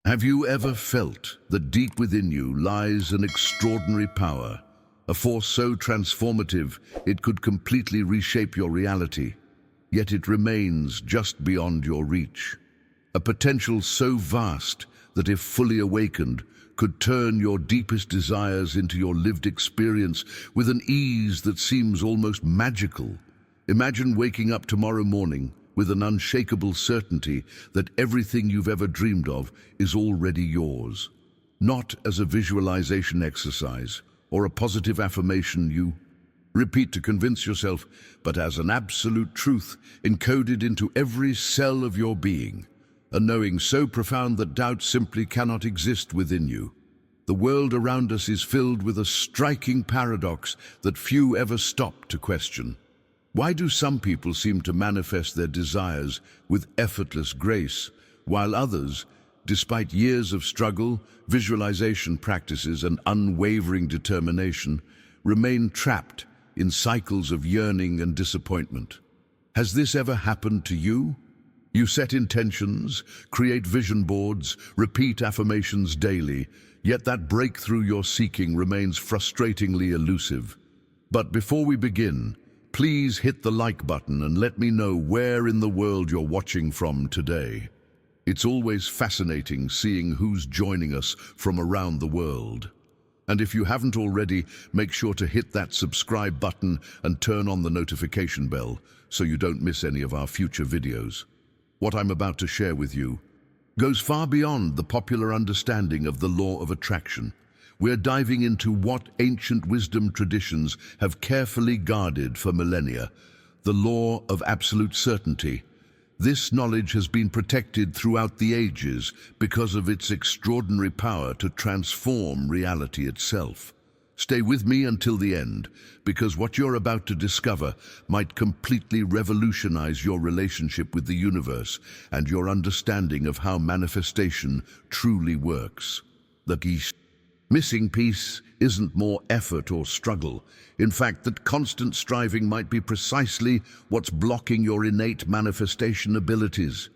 Have you ever felt that deep within you lies an extraordinary power, a force so transformative it could completely reshape your reality, yet it remains just beyond your reach? A potential so vast that if fully awakened, could turn your deepest desires into your lived experience with an ease that seems almost magical. Imagine waking up tomorrow morning with an unshakable certainty that everything you've ever dreamed of is already yours. Not as a visualization exercise or a positive affirmation you repeat to convince yourself, but as an absolute truth encoded into every cell of your being, a knowing so profound that doubt simply cannot exist within you. The world around us is filled with a striking paradox that few ever stop to question. Why do some people seem to manifest their desires with effortless grace, while others, despite years of struggle, visualization practices, and unwavering determination, remain trapped in cycles of yearning and disappointment? Has this ever happened to you? You set intentions, create vision boards, repeat affirmations daily, yet that breakthrough you're seeking remains frustratingly elusive. But before we begin, please hit the like button and let me know where in the world you're watching from today. It's always fascinating seeing who's joining us from around the world. And if you haven't already, make sure to hit that subscribe button and turn on the notification bell so you don't miss any of our future videos. What I'm about to share with you goes far beyond the popular understanding of the law of attraction. We're diving into what ancient wisdom traditions have carefully guarded for millennia, the law of absolute certainty. This knowledge has been protected throughout the ages because of its extraordinary power to transform reality itself. Stay with me until the end, because what you're about to discover might completely revolutionize your relationship with the universe and your understanding of how manifestation truly works. The missing piece isn't more effort or struggle. In fact, that constant striving might be precisely what's blocking your innate manifestation abilities.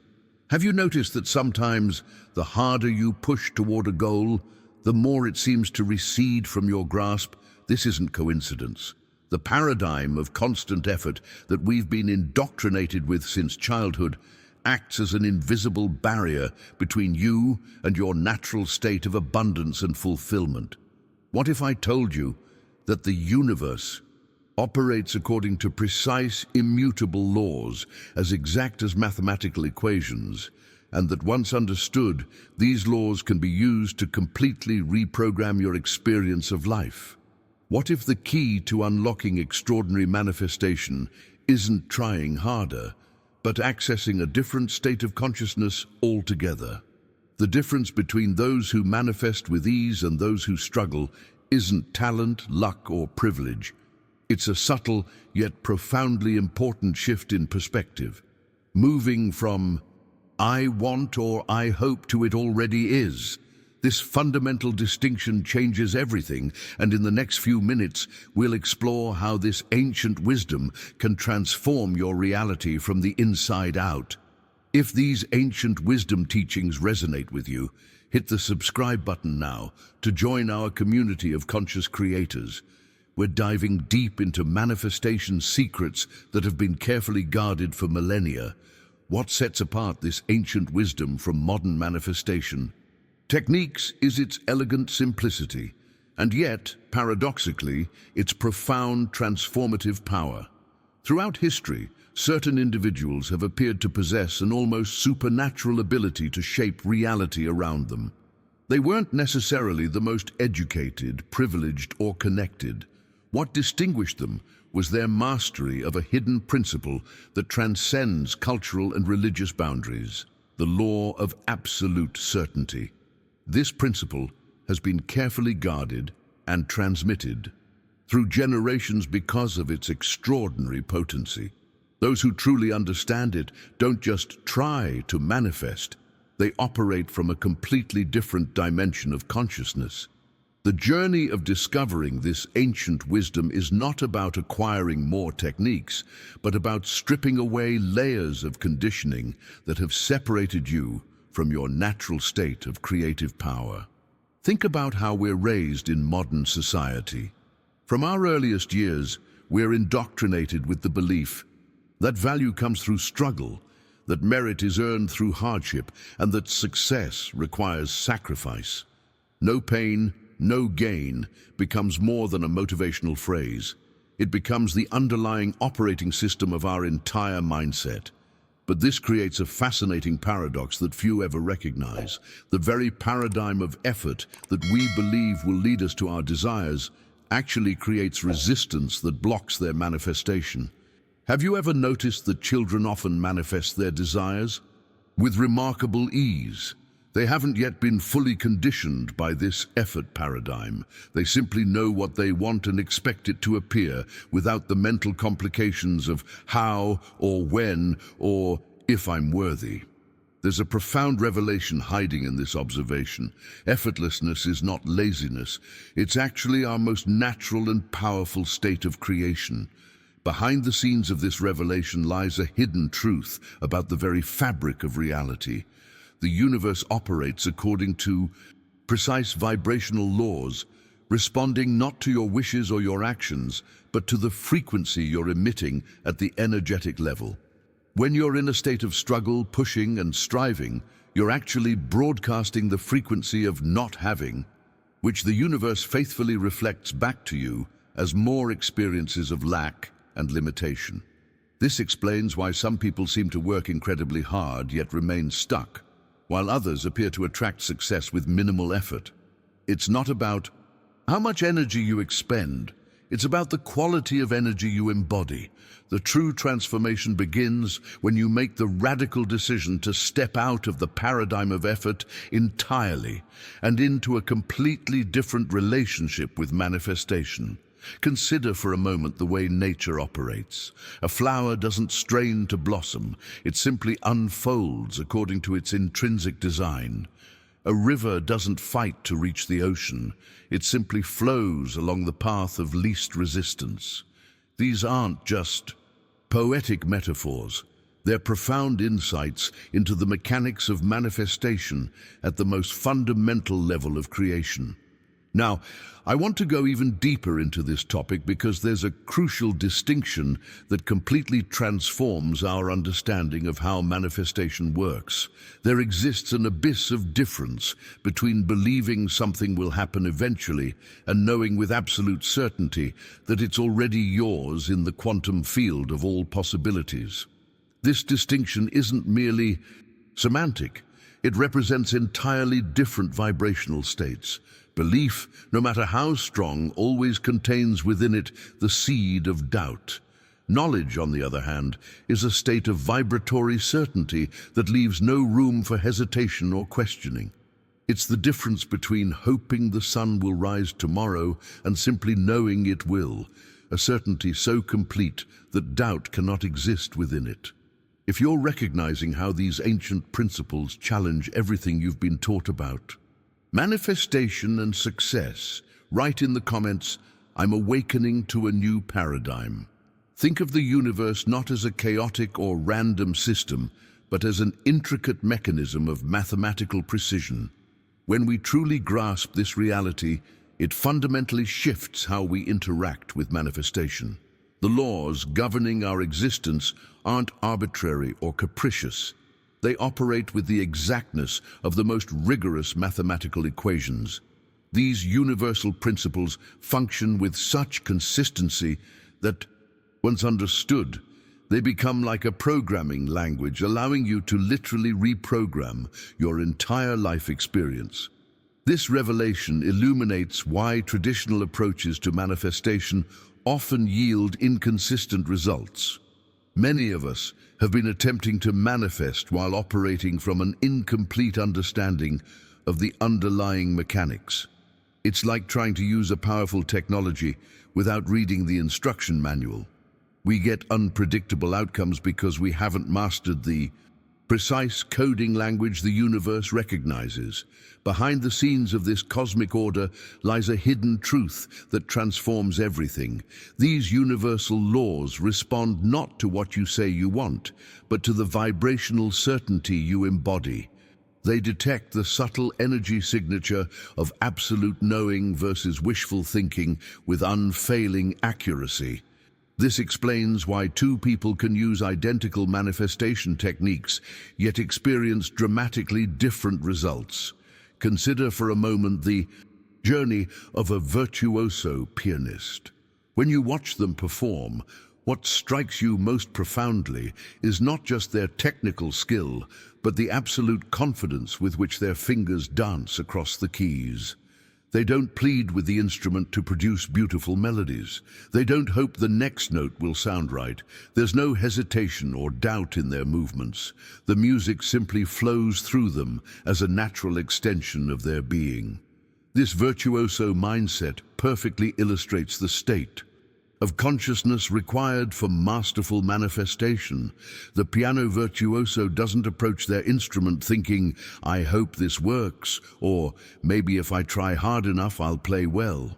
Have you noticed that sometimes the harder you push toward a goal, the more it seems to recede from your grasp? This isn't coincidence. The paradigm of constant effort that we've been indoctrinated with since childhood acts as an invisible barrier between you and your natural state of abundance and fulfillment. What if I told you that the universe operates according to precise, immutable laws as exact as mathematical equations, and that once understood, these laws can be used to completely reprogram your experience of life? What if the key to unlocking extraordinary manifestation isn't trying harder, but accessing a different state of consciousness altogether? The difference between those who manifest with ease and those who struggle isn't talent, luck, or privilege. It's a subtle yet profoundly important shift in perspective, moving from "I want" or "I hope" to "it already is." This fundamental distinction changes everything, and in the next few minutes, we'll explore how this ancient wisdom can transform your reality from the inside out. If these ancient wisdom teachings resonate with you, hit the subscribe button now to join our community of conscious creators. We're diving deep into manifestation secrets that have been carefully guarded for millennia. What sets apart this ancient wisdom from modern manifestation techniques is its elegant simplicity, and yet, paradoxically, its profound transformative power. Throughout history, certain individuals have appeared to possess an almost supernatural ability to shape reality around them. They weren't necessarily the most educated, privileged, or connected. What distinguished them was their mastery of a hidden principle that transcends cultural and religious boundaries, the law of absolute certainty. This principle has been carefully guarded and transmitted through generations because of its extraordinary potency. Those who truly understand it don't just try to manifest, they operate from a completely different dimension of consciousness. The journey of discovering this ancient wisdom is not about acquiring more techniques, but about stripping away layers of conditioning that have separated you from your natural state of creative power. Think about how we're raised in modern society. From our earliest years, we're indoctrinated with the belief that value comes through struggle, that merit is earned through hardship, and that success requires sacrifice. No pain, no gain becomes more than a motivational phrase. It becomes the underlying operating system of our entire mindset. But this creates a fascinating paradox that few ever recognize. The very paradigm of effort that we believe will lead us to our desires actually creates resistance that blocks their manifestation. Have you ever noticed that children often manifest their desires with remarkable ease? They haven't yet been fully conditioned by this effort paradigm. They simply know what they want and expect it to appear without the mental complications of how or when or if I'm worthy. There's a profound revelation hiding in this observation. Effortlessness is not laziness. It's actually our most natural and powerful state of creation. Behind the scenes of this revelation lies a hidden truth about the very fabric of reality. The universe operates according to precise vibrational laws, responding not to your wishes or your actions, but to the frequency you're emitting at the energetic level. When you're in a state of struggle, pushing and striving, you're actually broadcasting the frequency of not having, which the universe faithfully reflects back to you as more experiences of lack and limitation. This explains why some people seem to work incredibly hard yet remain stuck, while others appear to attract success with minimal effort. It's not about how much energy you expend, it's about the quality of energy you embody. The true transformation begins when you make the radical decision to step out of the paradigm of effort entirely and into a completely different relationship with manifestation. Consider for a moment the way nature operates. A flower doesn't strain to blossom, it simply unfolds according to its intrinsic design. A river doesn't fight to reach the ocean, it simply flows along the path of least resistance. These aren't just poetic metaphors, they're profound insights into the mechanics of manifestation at the most fundamental level of creation. Now, I want to go even deeper into this topic because there's a crucial distinction that completely transforms our understanding of how manifestation works. There exists an abyss of difference between believing something will happen eventually and knowing with absolute certainty that it's already yours in the quantum field of all possibilities. This distinction isn't merely semantic. It represents entirely different vibrational states. Belief, no matter how strong, always contains within it the seed of doubt. Knowledge, on the other hand, is a state of vibratory certainty that leaves no room for hesitation or questioning. It's the difference between hoping the sun will rise tomorrow and simply knowing it will, a certainty so complete that doubt cannot exist within it. If you're recognizing how these ancient principles challenge everything you've been taught about, manifestation and success, write in the comments, "I'm awakening to a new paradigm." Think of the universe not as a chaotic or random system, but as an intricate mechanism of mathematical precision. When we truly grasp this reality, it fundamentally shifts how we interact with manifestation. The laws governing our existence aren't arbitrary or capricious. They operate with the exactness of the most rigorous mathematical equations. These universal principles function with such consistency that, once understood, they become like a programming language, allowing you to literally reprogram your entire life experience. This revelation illuminates why traditional approaches to manifestation often yield inconsistent results. Many of us have been attempting to manifest while operating from an incomplete understanding of the underlying mechanics. It's like trying to use a powerful technology without reading the instruction manual. We get unpredictable outcomes because we haven't mastered the precise coding language the universe recognizes. Behind the scenes of this cosmic order lies a hidden truth that transforms everything. These universal laws respond not to what you say you want, but to the vibrational certainty you embody. They detect the subtle energy signature of absolute knowing versus wishful thinking with unfailing accuracy. This explains why two people can use identical manifestation techniques, yet experience dramatically different results. Consider for a moment the journey of a virtuoso pianist. When you watch them perform, what strikes you most profoundly is not just their technical skill, but the absolute confidence with which their fingers dance across the keys. They don't plead with the instrument to produce beautiful melodies. They don't hope the next note will sound right. There's no hesitation or doubt in their movements. The music simply flows through them as a natural extension of their being. This virtuoso mindset perfectly illustrates the state of consciousness required for masterful manifestation. The piano virtuoso doesn't approach their instrument thinking, "I hope this works," or "maybe if I try hard enough I'll play well."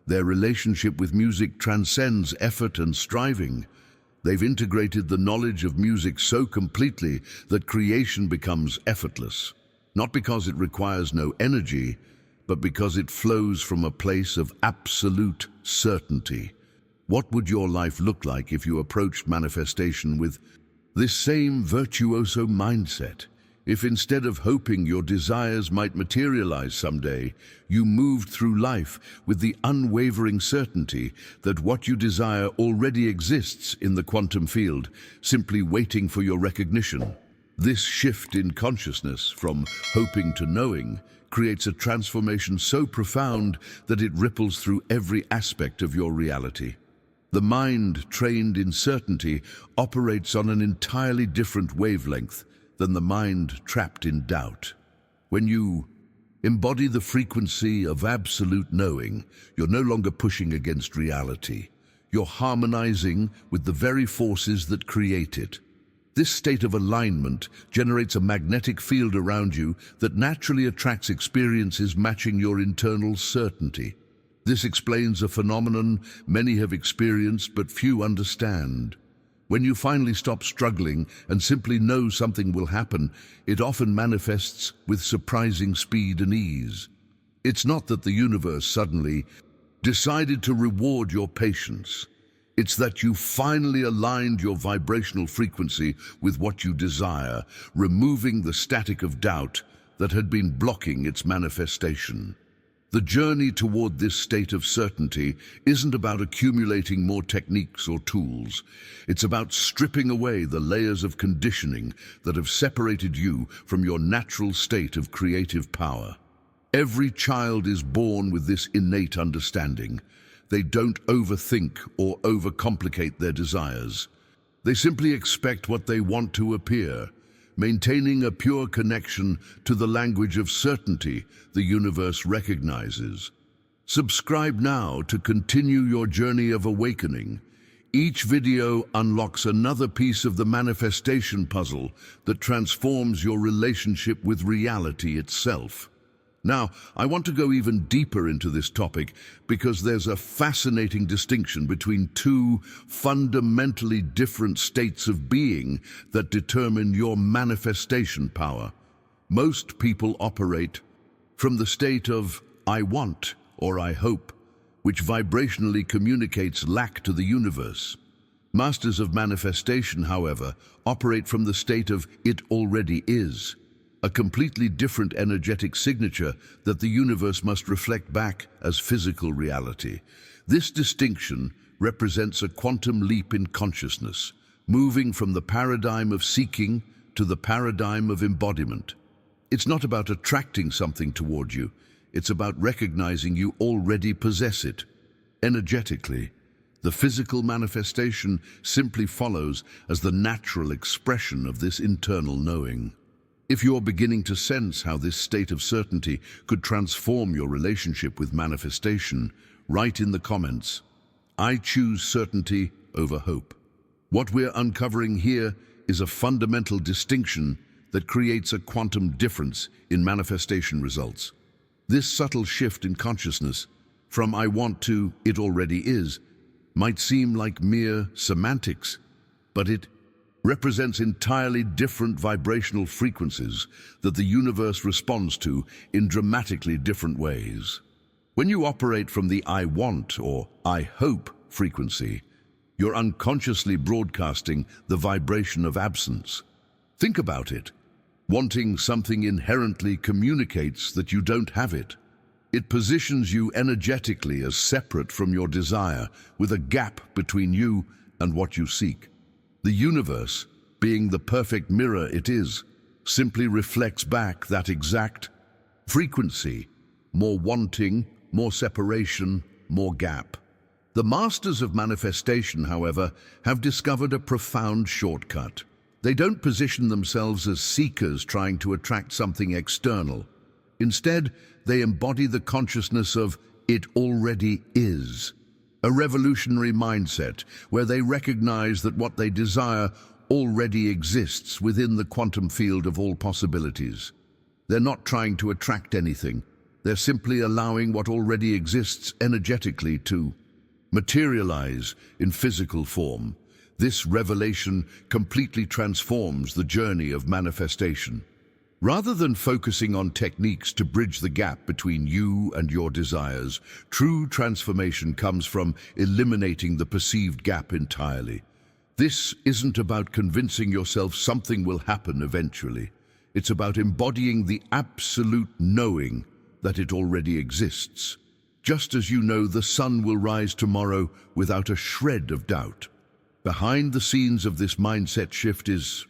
Their relationship with music transcends effort and striving. They've integrated the knowledge of music so completely that creation becomes effortless, not because it requires no energy, but because it flows from a place of absolute certainty. What would your life look like if you approached manifestation with this same virtuoso mindset? If instead of hoping your desires might materialize someday, you moved through life with the unwavering certainty that what you desire already exists in the quantum field, simply waiting for your recognition. This shift in consciousness from hoping to knowing creates a transformation so profound that it ripples through every aspect of your reality. The mind trained in certainty operates on an entirely different wavelength than the mind trapped in doubt. When you embody the frequency of absolute knowing, you're no longer pushing against reality. You're harmonizing with the very forces that create it. This state of alignment generates a magnetic field around you that naturally attracts experiences matching your internal certainty. This explains a phenomenon many have experienced but few understand. When you finally stop struggling and simply know something will happen, it often manifests with surprising speed and ease. It's not that the universe suddenly decided to reward your patience. It's that you finally aligned your vibrational frequency with what you desire, removing the static of doubt that had been blocking its manifestation. The journey toward this state of certainty isn't about accumulating more techniques or tools. It's about stripping away the layers of conditioning that have separated you from your natural state of creative power. Every child is born with this innate understanding. They don't overthink or overcomplicate their desires. They simply expect what they want to appear, maintaining a pure connection to the language of certainty the universe recognizes. Subscribe now to continue your journey of awakening. Each video unlocks another piece of the manifestation puzzle that transforms your relationship with reality itself. Now, I want to go even deeper into this topic because there's a fascinating distinction between two fundamentally different states of being that determine your manifestation power. Most people operate from the state of "I want" or "I hope," which vibrationally communicates lack to the universe. Masters of manifestation, however, operate from the state of "it already is," a completely different energetic signature that the universe must reflect back as physical reality. This distinction represents a quantum leap in consciousness, moving from the paradigm of seeking to the paradigm of embodiment. It's not about attracting something toward you, it's about recognizing you already possess it. Energetically, the physical manifestation simply follows as the natural expression of this internal knowing. If you're beginning to sense how this state of certainty could transform your relationship with manifestation, write in the comments, "I choose certainty over hope." What we're uncovering here is a fundamental distinction that creates a quantum difference in manifestation results. This subtle shift in consciousness, from "I want" to "it already is," might seem like mere semantics, but it represents entirely different vibrational frequencies that the universe responds to in dramatically different ways. When you operate from the I want or I hope frequency, you're unconsciously broadcasting the vibration of absence. Think about it. Wanting something inherently communicates that you don't have it. It positions you energetically as separate from your desire, with a gap between you and what you seek. The universe, being the perfect mirror it is, simply reflects back that exact frequency. More wanting, more separation, more gap. The masters of manifestation, however, have discovered a profound shortcut. They don't position themselves as seekers trying to attract something external. Instead, they embody the consciousness of "it already is," a revolutionary mindset where they recognize that what they desire already exists within the quantum field of all possibilities. They're not trying to attract anything. They're simply allowing what already exists energetically to materialize in physical form. This revelation completely transforms the journey of manifestation. Rather than focusing on techniques to bridge the gap between you and your desires, true transformation comes from eliminating the perceived gap entirely. This isn't about convincing yourself something will happen eventually. It's about embodying the absolute knowing that it already exists. Just as you know the sun will rise tomorrow without a shred of doubt. Behind the scenes of this mindset shift is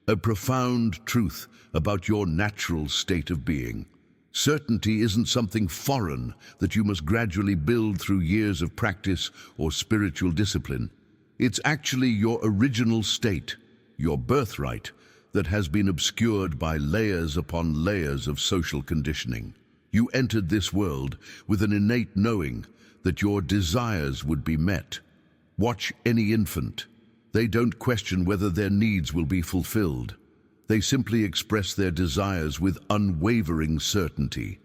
a profound truth about your natural state of being. Certainty isn't something foreign that you must gradually build through years of practice or spiritual discipline. It's actually your original state, your birthright, that has been obscured by layers upon layers of social conditioning. You entered this world with an innate knowing that your desires would be met. Watch any infant. They don't question whether their needs will be fulfilled. They simply express their desires with unwavering certainty.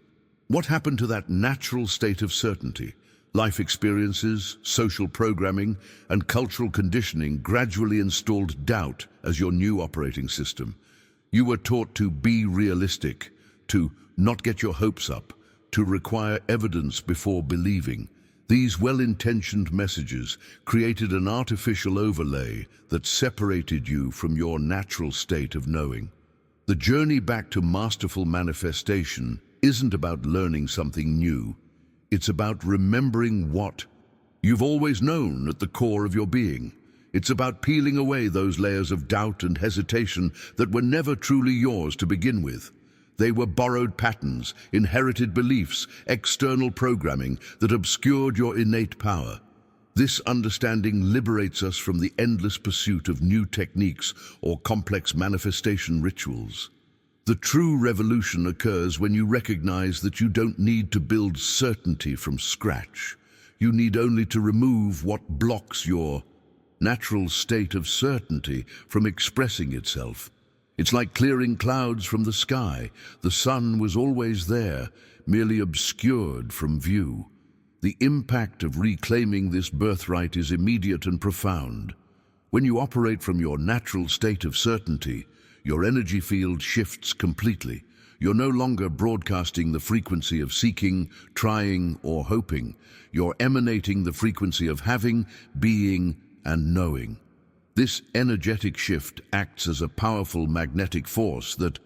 What happened to that natural state of certainty? Life experiences, social programming, and cultural conditioning gradually installed doubt as your new operating system. You were taught to be realistic, to not get your hopes up, to require evidence before believing. These well-intentioned messages created an artificial overlay that separated you from your natural state of knowing. The journey back to masterful manifestation isn't about learning something new. It's about remembering what you've always known at the core of your being. It's about peeling away those layers of doubt and hesitation that were never truly yours to begin with. They were borrowed patterns, inherited beliefs, external programming that obscured your innate power. This understanding liberates us from the endless pursuit of new techniques or complex manifestation rituals. The true revolution occurs when you recognize that you don't need to build certainty from scratch. You need only to remove what blocks your natural state of certainty from expressing itself. It's like clearing clouds from the sky. The sun was always there, merely obscured from view. The impact of reclaiming this birthright is immediate and profound. When you operate from your natural state of certainty, your energy field shifts completely. You're no longer broadcasting the frequency of seeking, trying, or hoping. You're emanating the frequency of having, being, and knowing. This energetic shift acts as a powerful magnetic force that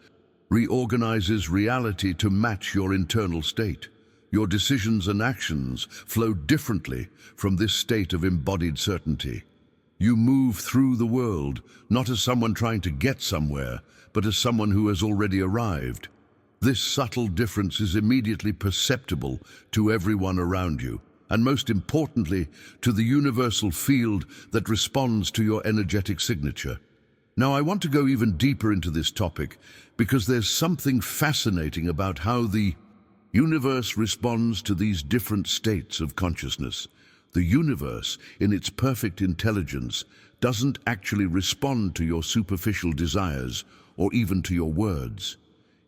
reorganizes reality to match your internal state. Your decisions and actions flow differently from this state of embodied certainty. You move through the world, not as someone trying to get somewhere, but as someone who has already arrived. This subtle difference is immediately perceptible to everyone around you, and most importantly, to the universal field that responds to your energetic signature. Now, I want to go even deeper into this topic because there's something fascinating about how the universe responds to these different states of consciousness. The universe, in its perfect intelligence, doesn't actually respond to your superficial desires or even to your words.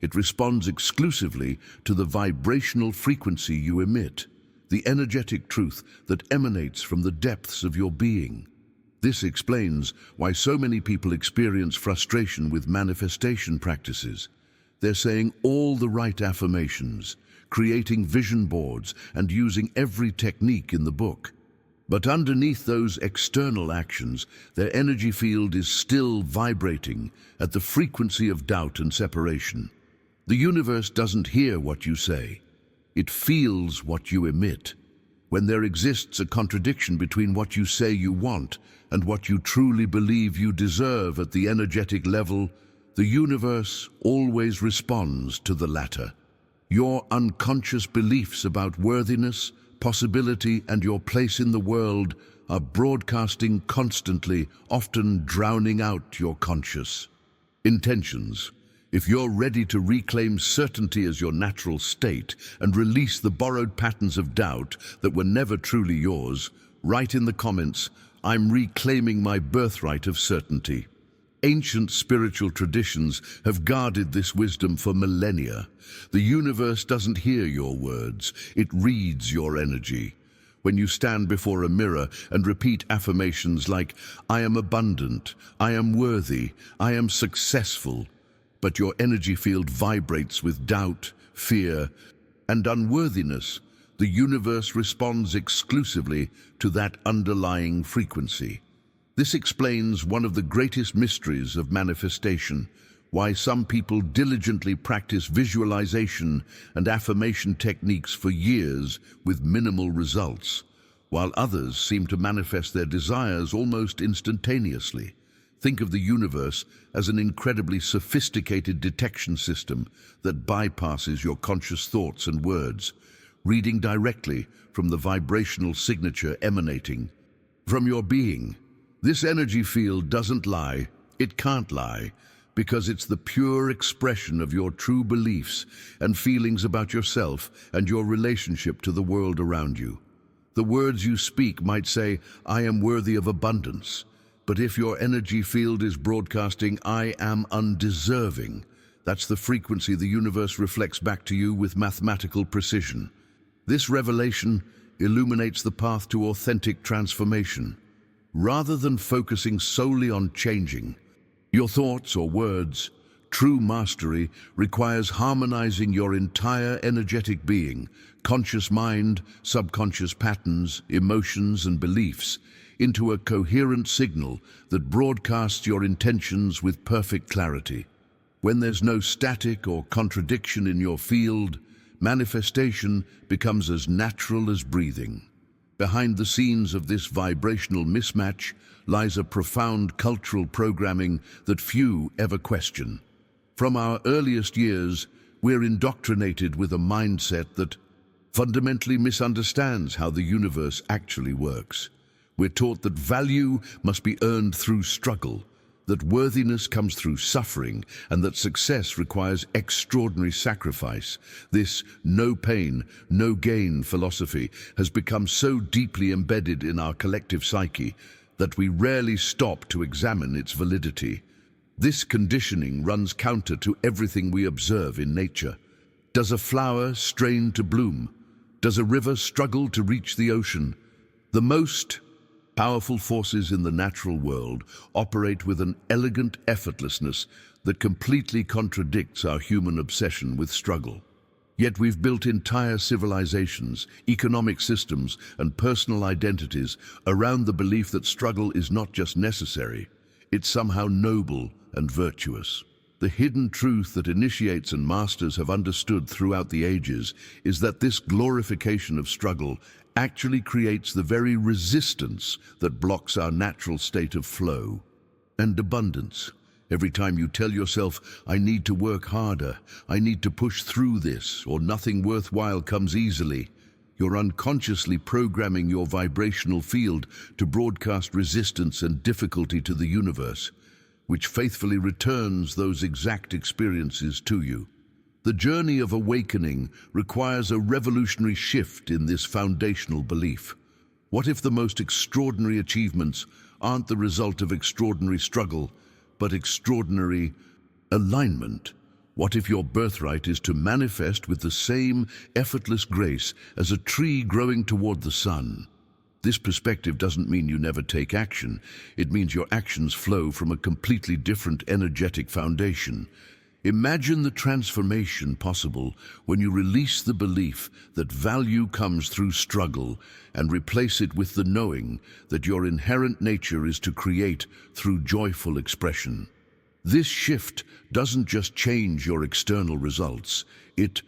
It responds exclusively to the vibrational frequency you emit, the energetic truth that emanates from the depths of your being. This explains why so many people experience frustration with manifestation practices. They're saying all the right affirmations, creating vision boards, and using every technique in the book. But underneath those external actions, their energy field is still vibrating at the frequency of doubt and separation. The universe doesn't hear what you say. It feels what you emit. When there exists a contradiction between what you say you want and what you truly believe you deserve at the energetic level, the universe always responds to the latter. Your unconscious beliefs about worthiness, possibility, and your place in the world are broadcasting constantly, often drowning out your conscious intentions. If you're ready to reclaim certainty as your natural state and release the borrowed patterns of doubt that were never truly yours, write in the comments, "I'm reclaiming my birthright of certainty." Ancient spiritual traditions have guarded this wisdom for millennia. The universe doesn't hear your words, it reads your energy. When you stand before a mirror and repeat affirmations like, "I am abundant, I am worthy, I am successful," but your energy field vibrates with doubt, fear, and unworthiness, the universe responds exclusively to that underlying frequency. This explains one of the greatest mysteries of manifestation, why some people diligently practice visualization and affirmation techniques for years with minimal results, while others seem to manifest their desires almost instantaneously. Think of the universe as an incredibly sophisticated detection system that bypasses your conscious thoughts and words, reading directly from the vibrational signature emanating from your being. This energy field doesn't lie, it can't lie, because it's the pure expression of your true beliefs and feelings about yourself and your relationship to the world around you. The words you speak might say, "I am worthy of abundance," but if your energy field is broadcasting, "I am undeserving," that's the frequency the universe reflects back to you with mathematical precision. This revelation illuminates the path to authentic transformation. Rather than focusing solely on changing your thoughts or words, true mastery requires harmonizing your entire energetic being, conscious mind, subconscious patterns, emotions, and beliefs, into a coherent signal that broadcasts your intentions with perfect clarity. When there's no static or contradiction in your field, manifestation becomes as natural as breathing. Behind the scenes of this vibrational mismatch lies a profound cultural programming that few ever question. From our earliest years, we're indoctrinated with a mindset that fundamentally misunderstands how the universe actually works. We're taught that value must be earned through struggle, that worthiness comes through suffering, and that success requires extraordinary sacrifice. This no pain, no gain philosophy has become so deeply embedded in our collective psyche that we rarely stop to examine its validity. This conditioning runs counter to everything we observe in nature. Does a flower strain to bloom? Does a river struggle to reach the ocean? The most powerful forces in the natural world operate with an elegant effortlessness that completely contradicts our human obsession with struggle. Yet we've built entire civilizations, economic systems, and personal identities around the belief that struggle is not just necessary, it's somehow noble and virtuous. The hidden truth that initiates and masters have understood throughout the ages is that this glorification of struggle actually creates the very resistance that blocks our natural state of flow and abundance. Every time you tell yourself, "I need to work harder, I need to push through this," or "nothing worthwhile comes easily," you're unconsciously programming your vibrational field to broadcast resistance and difficulty to the universe, which faithfully returns those exact experiences to you. The journey of awakening requires a revolutionary shift in this foundational belief. What if the most extraordinary achievements aren't the result of extraordinary struggle, but extraordinary alignment? What if your birthright is to manifest with the same effortless grace as a tree growing toward the sun? This perspective doesn't mean you never take action. It means your actions flow from a completely different energetic foundation. Imagine the transformation possible when you release the belief that value comes through struggle and replace it with the knowing that your inherent nature is to create through joyful expression. This shift doesn't just change your external results, it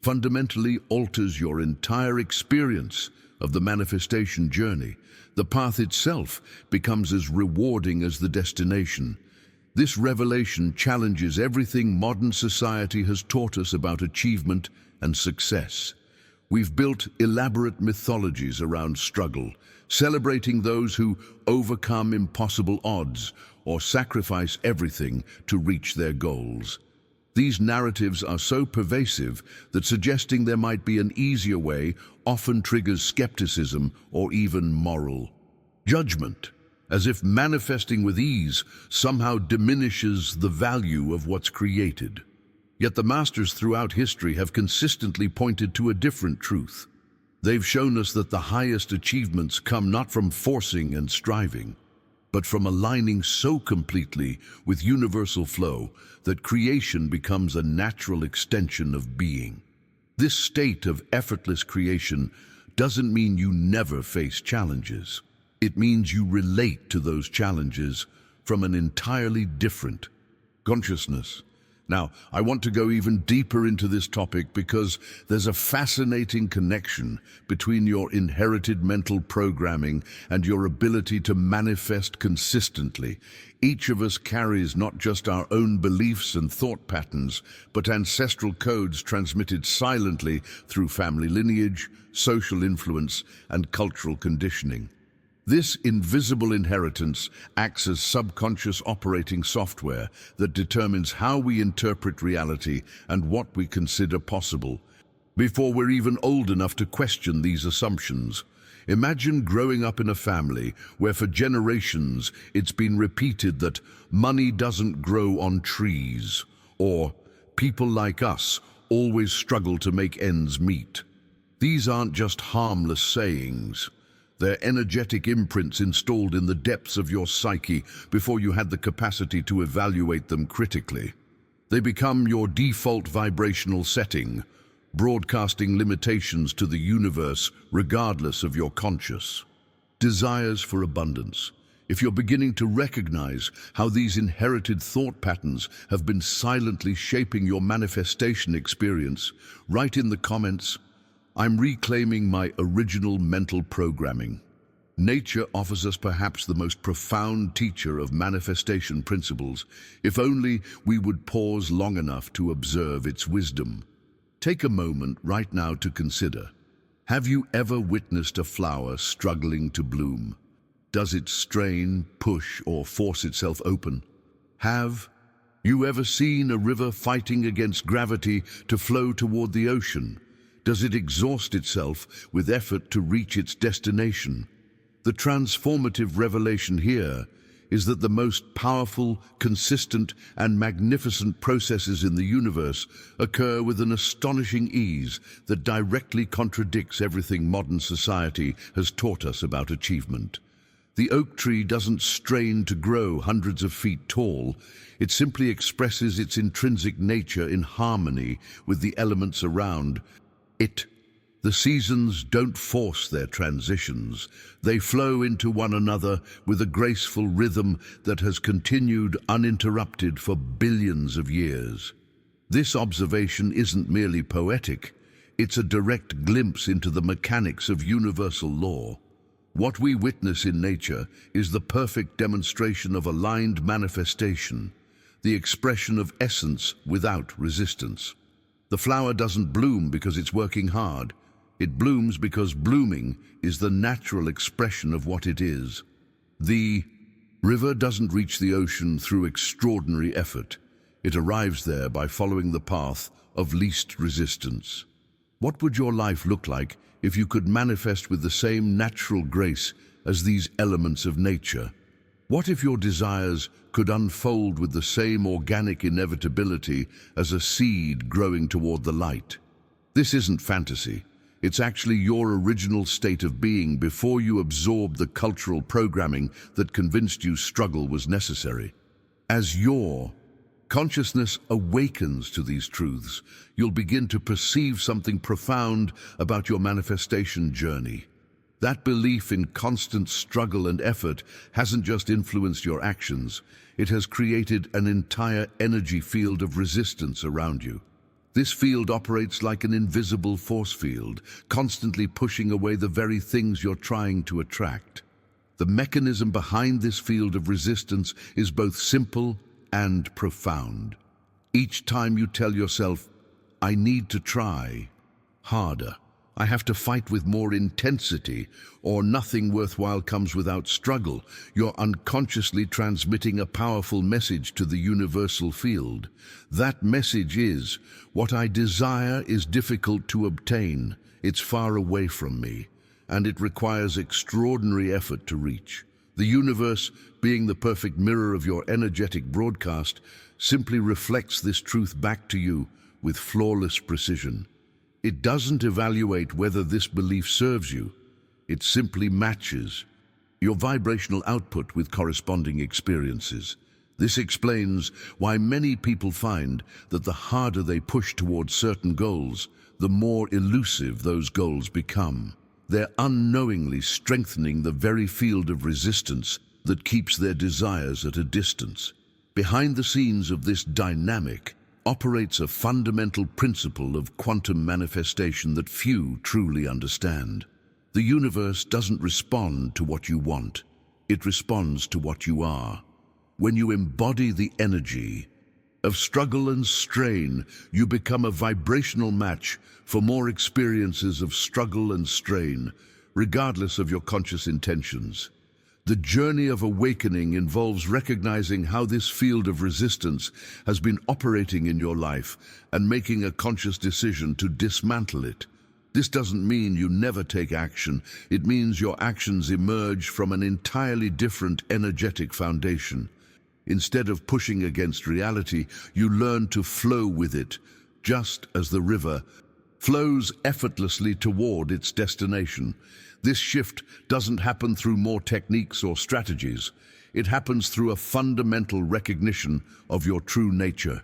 fundamentally alters your entire experience of the manifestation journey. The path itself becomes as rewarding as the destination. This revelation challenges everything modern society has taught us about achievement and success. We've built elaborate mythologies around struggle, celebrating those who overcome impossible odds or sacrifice everything to reach their goals. These narratives are so pervasive that suggesting there might be an easier way often triggers skepticism or even moral judgment, as if manifesting with ease somehow diminishes the value of what's created. Yet the masters throughout history have consistently pointed to a different truth. They've shown us that the highest achievements come not from forcing and striving, but from aligning so completely with universal flow that creation becomes a natural extension of being. This state of effortless creation doesn't mean you never face challenges. It means you relate to those challenges from an entirely different consciousness. Now, I want to go even deeper into this topic because there's a fascinating connection between your inherited mental programming and your ability to manifest consistently. Each of us carries not just our own beliefs and thought patterns, but ancestral codes transmitted silently through family lineage, social influence, and cultural conditioning. This invisible inheritance acts as subconscious operating software that determines how we interpret reality and what we consider possible. Before we're even old enough to question these assumptions, imagine growing up in a family where for generations it's been repeated that money doesn't grow on trees, or people like us always struggle to make ends meet. These aren't just harmless sayings. They're energetic imprints installed in the depths of your psyche before you had the capacity to evaluate them critically. They become your default vibrational setting, broadcasting limitations to the universe regardless of your conscious desires for abundance. If you're beginning to recognize how these inherited thought patterns have been silently shaping your manifestation experience, write in the comments, "I'm reclaiming my original mental programming." Nature offers us perhaps the most profound teacher of manifestation principles, if only we would pause long enough to observe its wisdom. Take a moment right now to consider. Have you ever witnessed a flower struggling to bloom? Does it strain, push, or force itself open? Have you ever seen a river fighting against gravity to flow toward the ocean? Does it exhaust itself with effort to reach its destination? The transformative revelation here is that the most powerful, consistent, and magnificent processes in the universe occur with an astonishing ease that directly contradicts everything modern society has taught us about achievement. The oak tree doesn't strain to grow hundreds of feet tall. It simply expresses its intrinsic nature in harmony with the elements around it. The seasons don't force their transitions. They flow into one another with a graceful rhythm that has continued uninterrupted for billions of years. This observation isn't merely poetic. It's a direct glimpse into the mechanics of universal law. What we witness in nature is the perfect demonstration of aligned manifestation, the expression of essence without resistance. The flower doesn't bloom because it's working hard. It blooms because blooming is the natural expression of what it is. The river doesn't reach the ocean through extraordinary effort. It arrives there by following the path of least resistance. What would your life look like if you could manifest with the same natural grace as these elements of nature? What if your desires could unfold with the same organic inevitability as a seed growing toward the light? This isn't fantasy. It's actually your original state of being before you absorbed the cultural programming that convinced you struggle was necessary. As your consciousness awakens to these truths, you'll begin to perceive something profound about your manifestation journey. That belief in constant struggle and effort hasn't just influenced your actions, it has created an entire energy field of resistance around you. This field operates like an invisible force field, constantly pushing away the very things you're trying to attract. The mechanism behind this field of resistance is both simple and profound. Each time you tell yourself, "I need to try harder, I have to fight with more intensity, or nothing worthwhile comes without struggle," you're unconsciously transmitting a powerful message to the universal field. That message is, "What I desire is difficult to obtain, it's far away from me, and it requires extraordinary effort to reach." The universe, being the perfect mirror of your energetic broadcast, simply reflects this truth back to you with flawless precision. It doesn't evaluate whether this belief serves you. It simply matches your vibrational output with corresponding experiences. This explains why many people find that the harder they push towards certain goals, the more elusive those goals become. They're unknowingly strengthening the very field of resistance that keeps their desires at a distance. Behind the scenes of this dynamic operates a fundamental principle of quantum manifestation that few truly understand. The universe doesn't respond to what you want, it responds to what you are. When you embody the energy of struggle and strain, you become a vibrational match for more experiences of struggle and strain, regardless of your conscious intentions. The journey of awakening involves recognizing how this field of resistance has been operating in your life and making a conscious decision to dismantle it. This doesn't mean you never take action. It means your actions emerge from an entirely different energetic foundation. Instead of pushing against reality, you learn to flow with it, just as the river flows effortlessly toward its destination. This shift doesn't happen through more techniques or strategies. It happens through a fundamental recognition of your true nature.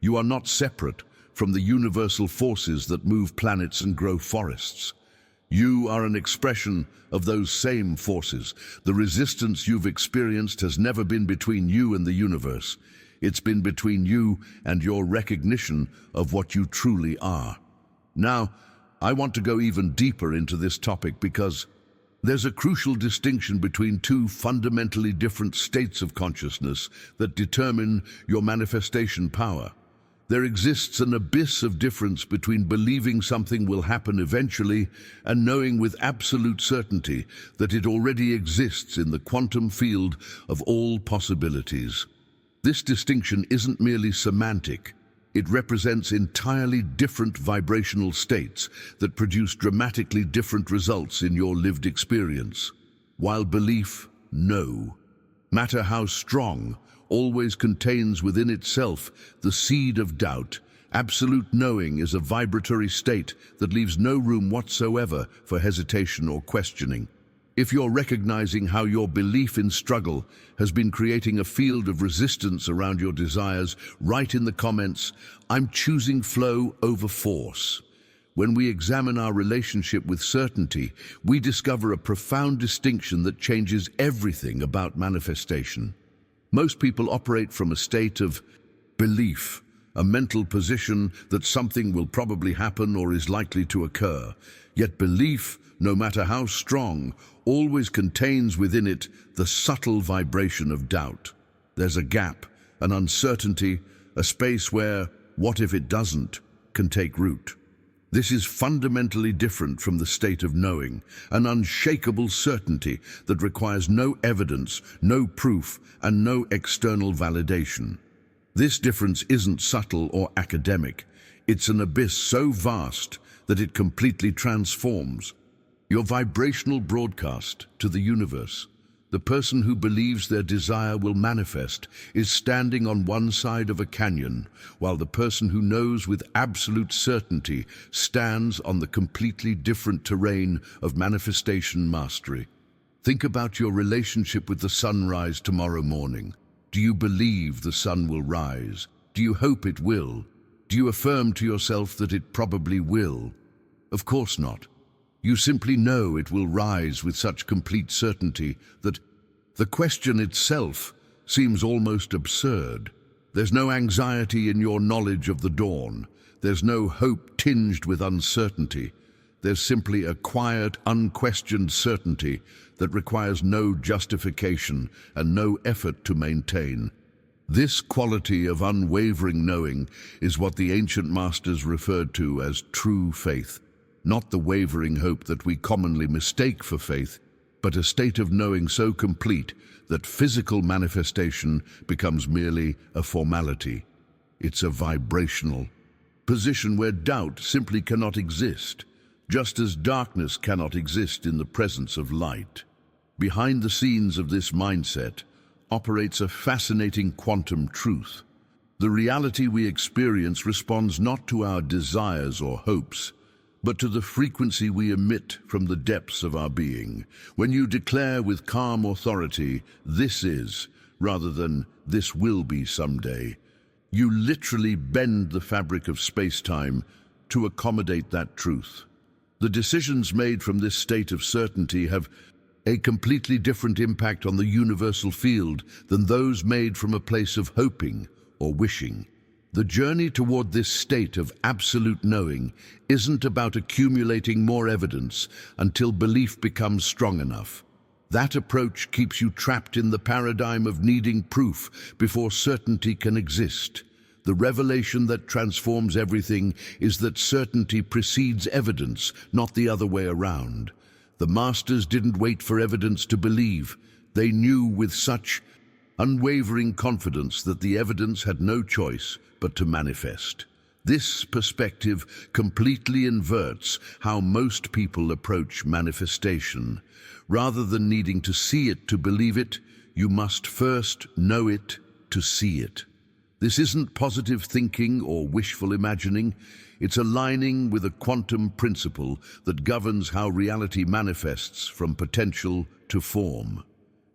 You are not separate from the universal forces that move planets and grow forests. You are an expression of those same forces. The resistance you've experienced has never been between you and the universe. It's been between you and your recognition of what you truly are. Now, I want to go even deeper into this topic because there's a crucial distinction between two fundamentally different states of consciousness that determine your manifestation power. There exists an abyss of difference between believing something will happen eventually and knowing with absolute certainty that it already exists in the quantum field of all possibilities. This distinction isn't merely semantic. It represents entirely different vibrational states that produce dramatically different results in your lived experience. While belief, no matter how strong, always contains within itself the seed of doubt, absolute knowing is a vibratory state that leaves no room whatsoever for hesitation or questioning. If you're recognizing how your belief in struggle has been creating a field of resistance around your desires, write in the comments, "I'm choosing flow over force." When we examine our relationship with certainty, we discover a profound distinction that changes everything about manifestation. Most people operate from a state of belief, a mental position that something will probably happen or is likely to occur. Yet belief, no matter how strong, always contains within it the subtle vibration of doubt. There's a gap, an uncertainty, a space where "what if it doesn't" can take root. This is fundamentally different from the state of knowing, an unshakable certainty that requires no evidence, no proof, and no external validation. This difference isn't subtle or academic. It's an abyss so vast that it completely transforms your vibrational broadcast to the universe. The person who believes their desire will manifest is standing on one side of a canyon, while the person who knows with absolute certainty stands on the completely different terrain of manifestation mastery. Think about your relationship with the sunrise tomorrow morning. Do you believe the sun will rise? Do you hope it will? Do you affirm to yourself that it probably will? Of course not. You simply know it will rise with such complete certainty that the question itself seems almost absurd. There's no anxiety in your knowledge of the dawn. There's no hope tinged with uncertainty. There's simply a quiet, unquestioned certainty that requires no justification and no effort to maintain. This quality of unwavering knowing is what the ancient masters referred to as true faith, not the wavering hope that we commonly mistake for faith, but a state of knowing so complete that physical manifestation becomes merely a formality. It's a vibrational position where doubt simply cannot exist, just as darkness cannot exist in the presence of light. Behind the scenes of this mindset operates a fascinating quantum truth. The reality we experience responds not to our desires or hopes, but to the frequency we emit from the depths of our being. When you declare with calm authority, "This is," rather than "this will be someday," you literally bend the fabric of space-time to accommodate that truth. The decisions made from this state of certainty have a completely different impact on the universal field than those made from a place of hoping or wishing. The journey toward this state of absolute knowing isn't about accumulating more evidence until belief becomes strong enough. That approach keeps you trapped in the paradigm of needing proof before certainty can exist. The revelation that transforms everything is that certainty precedes evidence, not the other way around. The masters didn't wait for evidence to believe. They knew with such unwavering confidence that the evidence had no choice but to manifest. This perspective completely inverts how most people approach manifestation. Rather than needing to see it to believe it, you must first know it to see it. This isn't positive thinking or wishful imagining. It's aligning with a quantum principle that governs how reality manifests from potential to form.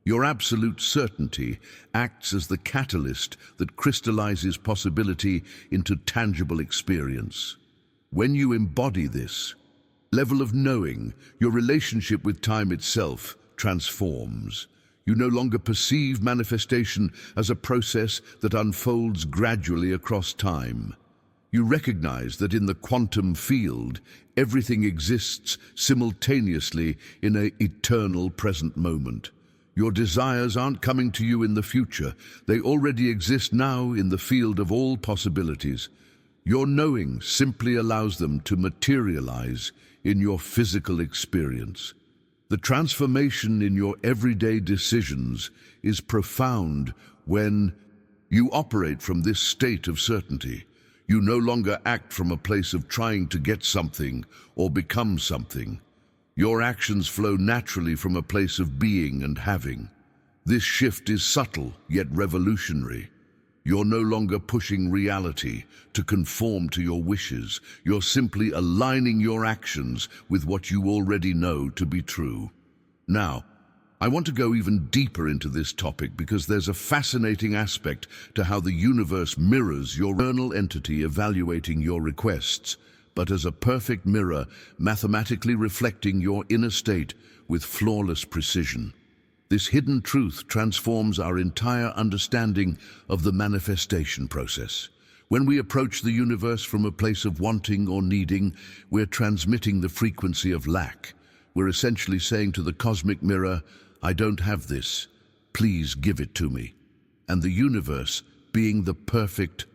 Your absolute certainty acts as the catalyst that crystallizes possibility into tangible experience. When you embody this level of knowing, your relationship with time itself transforms. You no longer perceive manifestation as a process that unfolds gradually across time. You recognize that in the quantum field, everything exists simultaneously in an eternal present moment. Your desires aren't coming to you in the future. They already exist now in the field of all possibilities. Your knowing simply allows them to materialize in your physical experience. The transformation in your everyday decisions is profound when you operate from this state of certainty. You no longer act from a place of trying to get something or become something. Your actions flow naturally from a place of being and having. This shift is subtle yet revolutionary. You're no longer pushing reality to conform to your wishes. You're simply aligning your actions with what you already know to be true. Now, I want to go even deeper into this topic because there's a fascinating aspect to how the universe mirrors your internal entity evaluating your requests, but as a perfect mirror, mathematically reflecting your inner state with flawless precision. This hidden truth transforms our entire understanding of the manifestation process. When we approach the universe from a place of wanting or needing, we're transmitting the frequency of lack. We're essentially saying to the cosmic mirror, "I don't have this. Please give it to me." And the universe, being the perfect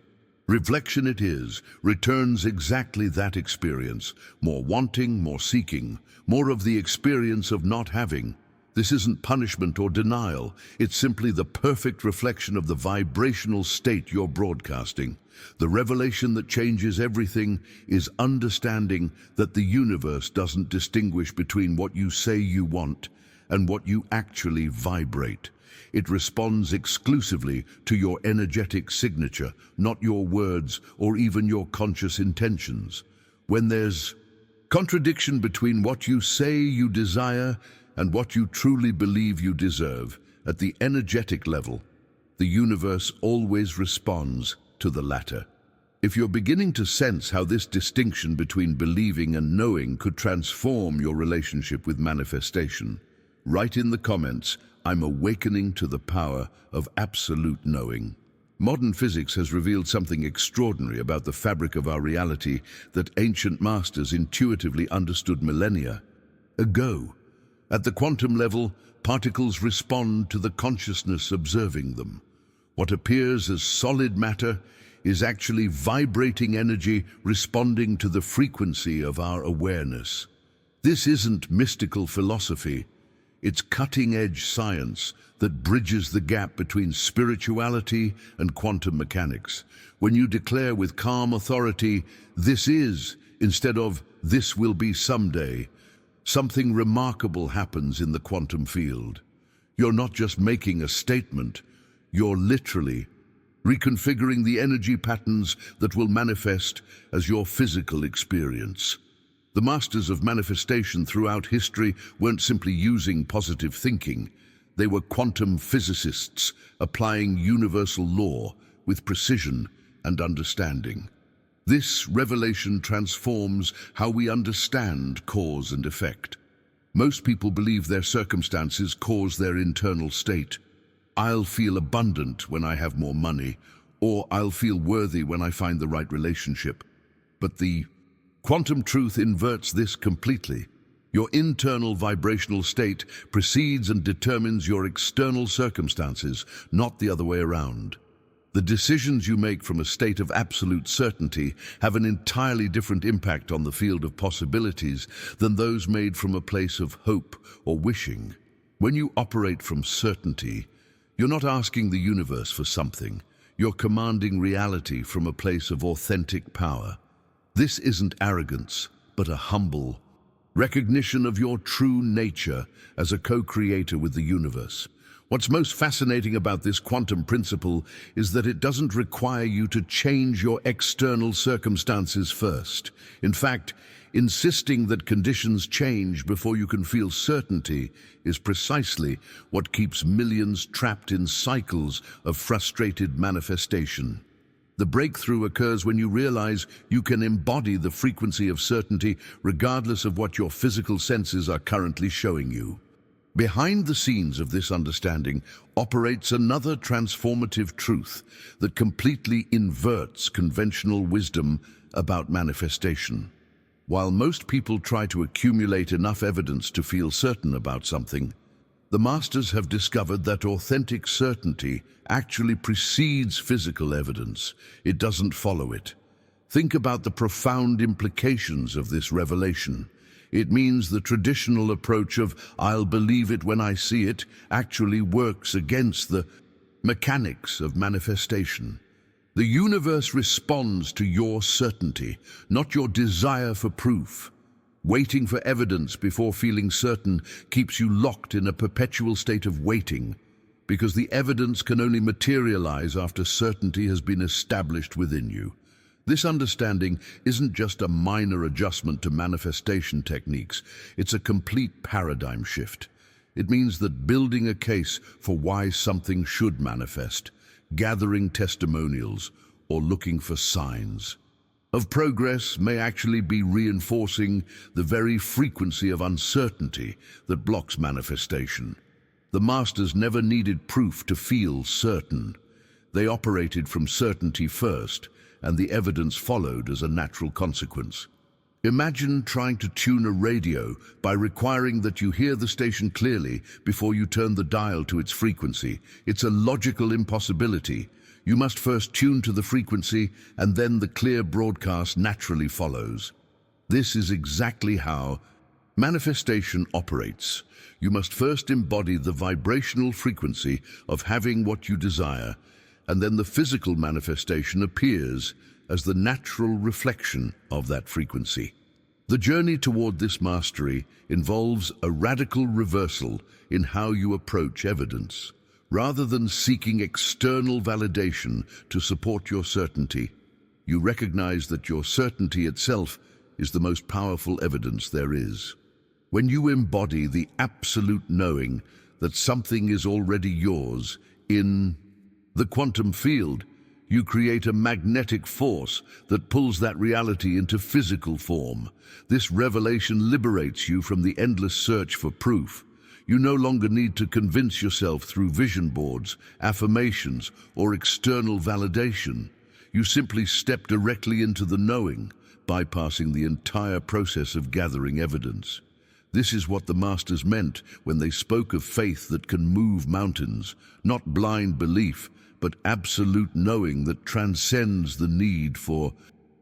reflection it is, returns exactly that experience. More wanting, more seeking, more of the experience of not having. This isn't punishment or denial. It's simply the perfect reflection of the vibrational state you're broadcasting. The revelation that changes everything is understanding that the universe doesn't distinguish between what you say you want and what you actually vibrate. It responds exclusively to your energetic signature, not your words or even your conscious intentions. When there's contradiction between what you say you desire and what you truly believe you deserve, at the energetic level, the universe always responds to the latter. If you're beginning to sense how this distinction between believing and knowing could transform your relationship with manifestation, write in the comments, "I'm awakening to the power of absolute knowing." Modern physics has revealed something extraordinary about the fabric of our reality that ancient masters intuitively understood millennia ago. At the quantum level, particles respond to the consciousness observing them. What appears as solid matter is actually vibrating energy responding to the frequency of our awareness. This isn't mystical philosophy. It's cutting-edge science that bridges the gap between spirituality and quantum mechanics. When you declare with calm authority, "This is," instead of "this will be someday," something remarkable happens in the quantum field. You're not just making a statement, you're literally reconfiguring the energy patterns that will manifest as your physical experience. The masters of manifestation throughout history weren't simply using positive thinking. They were quantum physicists applying universal law with precision and understanding. This revelation transforms how we understand cause and effect. Most people believe their circumstances cause their internal state. "I'll feel abundant when I have more money," or "I'll feel worthy when I find the right relationship." But the quantum truth inverts this completely. Your internal vibrational state precedes and determines your external circumstances, not the other way around. The decisions you make from a state of absolute certainty have an entirely different impact on the field of possibilities than those made from a place of hope or wishing. When you operate from certainty, you're not asking the universe for something. You're commanding reality from a place of authentic power. This isn't arrogance, but a humble recognition of your true nature as a co-creator with the universe. What's most fascinating about this quantum principle is that it doesn't require you to change your external circumstances first. In fact, insisting that conditions change before you can feel certainty is precisely what keeps millions trapped in cycles of frustrated manifestation. The breakthrough occurs when you realize you can embody the frequency of certainty regardless of what your physical senses are currently showing you. Behind the scenes of this understanding operates another transformative truth that completely inverts conventional wisdom about manifestation. While most people try to accumulate enough evidence to feel certain about something, the masters have discovered that authentic certainty actually precedes physical evidence. It doesn't follow it. Think about the profound implications of this revelation. It means the traditional approach of "I'll believe it when I see it" actually works against the mechanics of manifestation. The universe responds to your certainty, not your desire for proof. Waiting for evidence before feeling certain keeps you locked in a perpetual state of waiting, because the evidence can only materialize after certainty has been established within you. This understanding isn't just a minor adjustment to manifestation techniques, it's a complete paradigm shift. It means that building a case for why something should manifest, gathering testimonials, or looking for signs of progress may actually be reinforcing the very frequency of uncertainty that blocks manifestation. The masters never needed proof to feel certain. They operated from certainty first, and the evidence followed as a natural consequence. Imagine trying to tune a radio by requiring that you hear the station clearly before you turn the dial to its frequency. It's a logical impossibility. You must first tune to the frequency, and then the clear broadcast naturally follows. This is exactly how manifestation operates. You must first embody the vibrational frequency of having what you desire, and then the physical manifestation appears as the natural reflection of that frequency. The journey toward this mastery involves a radical reversal in how you approach evidence. Rather than seeking external validation to support your certainty, you recognize that your certainty itself is the most powerful evidence there is. When you embody the absolute knowing that something is already yours in the quantum field, you create a magnetic force that pulls that reality into physical form. This revelation liberates you from the endless search for proof. You no longer need to convince yourself through vision boards, affirmations, or external validation. You simply step directly into the knowing, bypassing the entire process of gathering evidence. This is what the masters meant when they spoke of faith that can move mountains, not blind belief, but absolute knowing that transcends the need for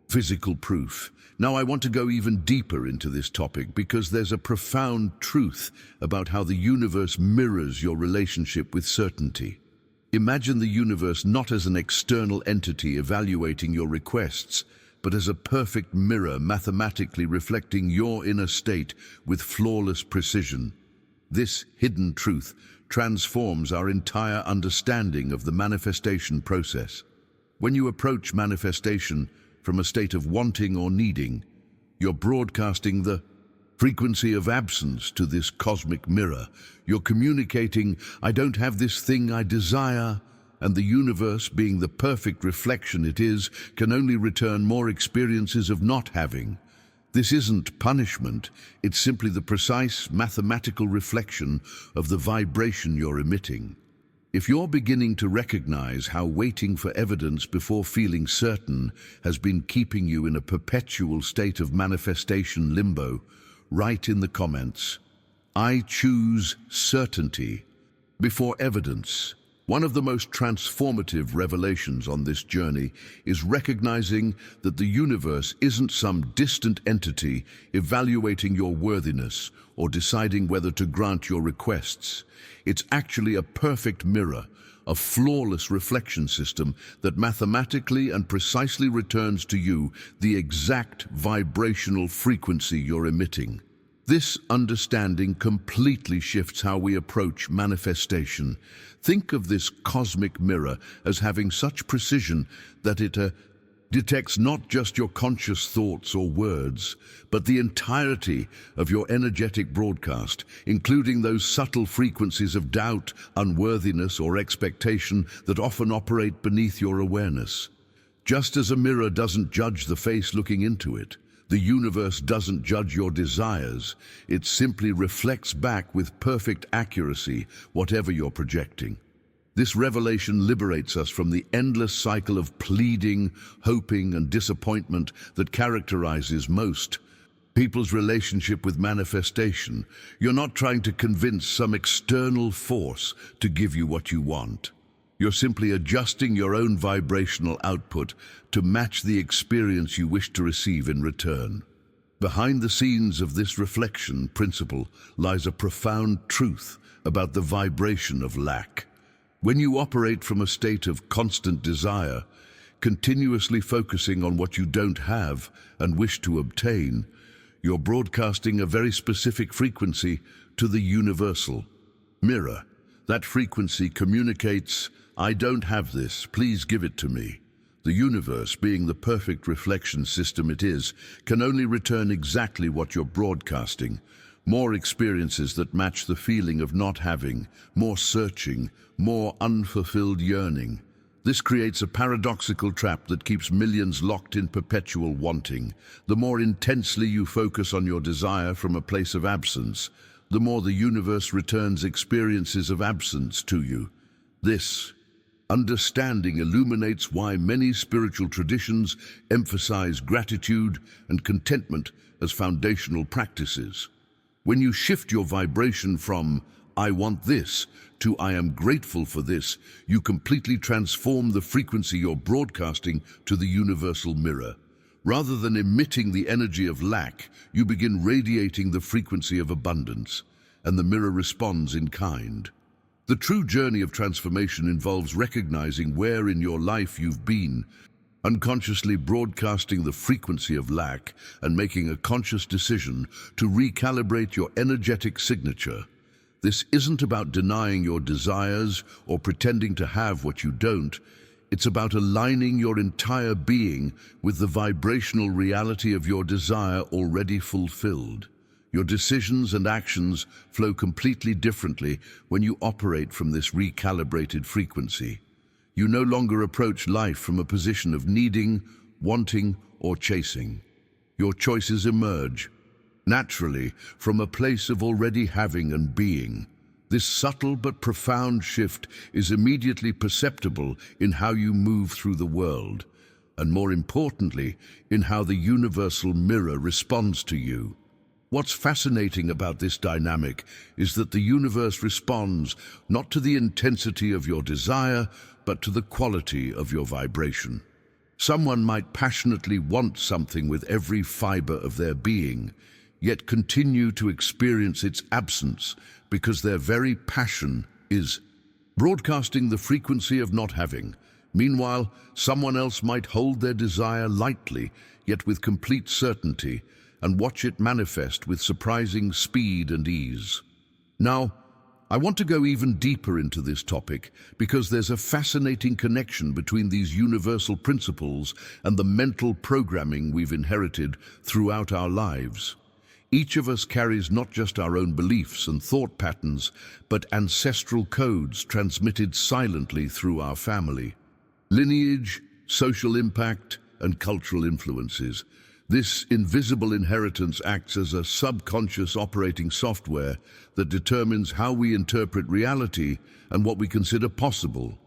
physical proof. Now, I want to go even deeper into this topic because there's a profound truth about how the universe mirrors your relationship with certainty. Imagine the universe not as an external entity evaluating your requests, but as a perfect mirror mathematically reflecting your inner state with flawless precision. This hidden truth transforms our entire understanding of the manifestation process. When you approach manifestation from a state of wanting or needing, you're broadcasting the frequency of absence to this cosmic mirror. You're communicating, "I don't have this thing I desire," and the universe, being the perfect reflection it is, can only return more experiences of not having. This isn't punishment, it's simply the precise mathematical reflection of the vibration you're emitting. If you're beginning to recognize how waiting for evidence before feeling certain has been keeping you in a perpetual state of manifestation limbo, write in the comments, "I choose certainty before evidence." One of the most transformative revelations on this journey is recognizing that the universe isn't some distant entity evaluating your worthiness or deciding whether to grant your requests. It's actually a perfect mirror, a flawless reflection system that mathematically and precisely returns to you the exact vibrational frequency you're emitting. This understanding completely shifts how we approach manifestation. Think of this cosmic mirror as having such precision that it detects not just your conscious thoughts or words, but the entirety of your energetic broadcast, including those subtle frequencies of doubt, unworthiness, or expectation that often operate beneath your awareness. Just as a mirror doesn't judge the face looking into it, the universe doesn't judge your desires. It simply reflects back with perfect accuracy whatever you're projecting. This revelation liberates us from the endless cycle of pleading, hoping, and disappointment that characterizes most people's relationship with manifestation. You're not trying to convince some external force to give you what you want. You're simply adjusting your own vibrational output to match the experience you wish to receive in return. Behind the scenes of this reflection principle lies a profound truth about the vibration of lack. When you operate from a state of constant desire, continuously focusing on what you don't have and wish to obtain, you're broadcasting a very specific frequency to the universal mirror. That frequency communicates, "I don't have this, please give it to me." The universe, being the perfect reflection system it is, can only return exactly what you're broadcasting. More experiences that match the feeling of not having, more searching, more unfulfilled yearning. This creates a paradoxical trap that keeps millions locked in perpetual wanting. The more intensely you focus on your desire from a place of absence, the more the universe returns experiences of absence to you. This understanding illuminates why many spiritual traditions emphasize gratitude and contentment as foundational practices. When you shift your vibration from "I want this" to "I am grateful for this," you completely transform the frequency you're broadcasting to the universal mirror. Rather than emitting the energy of lack, you begin radiating the frequency of abundance, and the mirror responds in kind. The true journey of transformation involves recognizing where in your life you've been unconsciously broadcasting the frequency of lack and making a conscious decision to recalibrate your energetic signature. This isn't about denying your desires or pretending to have what you don't. It's about aligning your entire being with the vibrational reality of your desire already fulfilled. Your decisions and actions flow completely differently when you operate from this recalibrated frequency. You no longer approach life from a position of needing, wanting, or chasing. Your choices emerge, naturally, from a place of already having and being. This subtle but profound shift is immediately perceptible in how you move through the world, and more importantly, in how the universal mirror responds to you. What's fascinating about this dynamic is that the universe responds not to the intensity of your desire, but to the quality of your vibration. Someone might passionately want something with every fiber of their being, yet continue to experience its absence because their very passion is broadcasting the frequency of not having. Meanwhile, someone else might hold their desire lightly, yet with complete certainty, and watch it manifest with surprising speed and ease. Now, I want to go even deeper into this topic because there's a fascinating connection between these universal principles and the mental programming we've inherited throughout our lives. Each of us carries not just our own beliefs and thought patterns, but ancestral codes transmitted silently through our family. Lineage, social impact, and cultural influences. This invisible inheritance acts as a subconscious operating software that determines how we interpret reality and what we consider possible,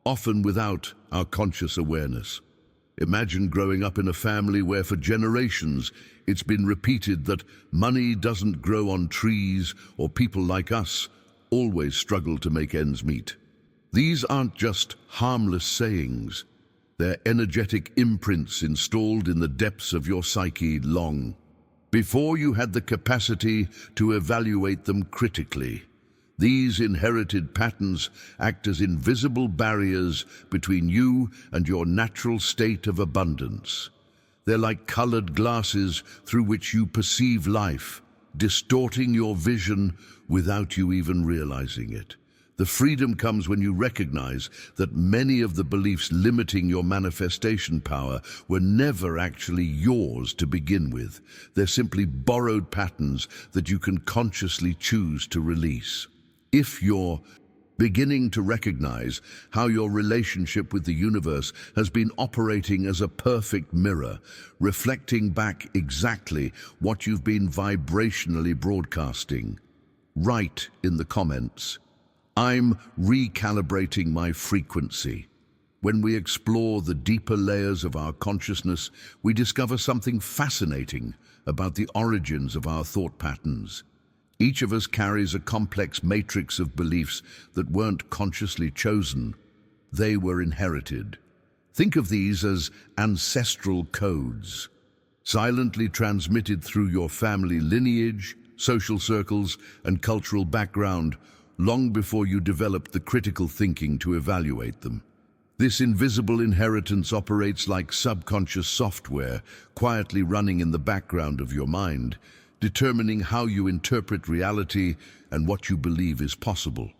often without our conscious awareness. Imagine growing up in a family where for generations it's been repeated that money doesn't grow on trees or people like us always struggle to make ends meet. These aren't just harmless sayings. They're energetic imprints installed in the depths of your psyche long before you had the capacity to evaluate them critically. These inherited patterns act as invisible barriers between you and your natural state of abundance. They're like colored glasses through which you perceive life, distorting your vision without you even realizing it. The freedom comes when you recognize that many of the beliefs limiting your manifestation power were never actually yours to begin with. They're simply borrowed patterns that you can consciously choose to release. If you're beginning to recognize how your relationship with the universe has been operating as a perfect mirror, reflecting back exactly what you've been vibrationally broadcasting, write in the comments, "I'm recalibrating my frequency." When we explore the deeper layers of our consciousness, we discover something fascinating about the origins of our thought patterns. Each of us carries a complex matrix of beliefs that weren't consciously chosen. They were inherited. Think of these as ancestral codes, silently transmitted through your family lineage, social circles, and cultural background, long before you developed the critical thinking to evaluate them. This invisible inheritance operates like subconscious software, quietly running in the background of your mind, determining how you interpret reality and what you believe is possible.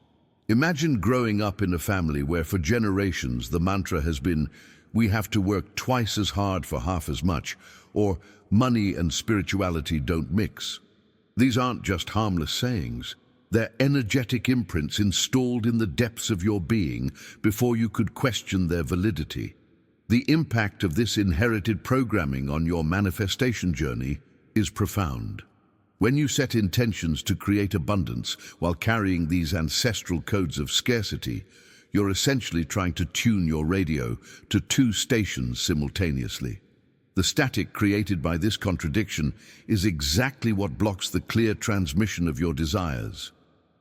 Imagine growing up in a family where for generations the mantra has been, "We have to work twice as hard for half as much," or "Money and spirituality don't mix." These aren't just harmless sayings. They're energetic imprints installed in the depths of your being before you could question their validity. The impact of this inherited programming on your manifestation journey is profound. When you set intentions to create abundance while carrying these ancestral codes of scarcity, you're essentially trying to tune your radio to two stations simultaneously. The static created by this contradiction is exactly what blocks the clear transmission of your desires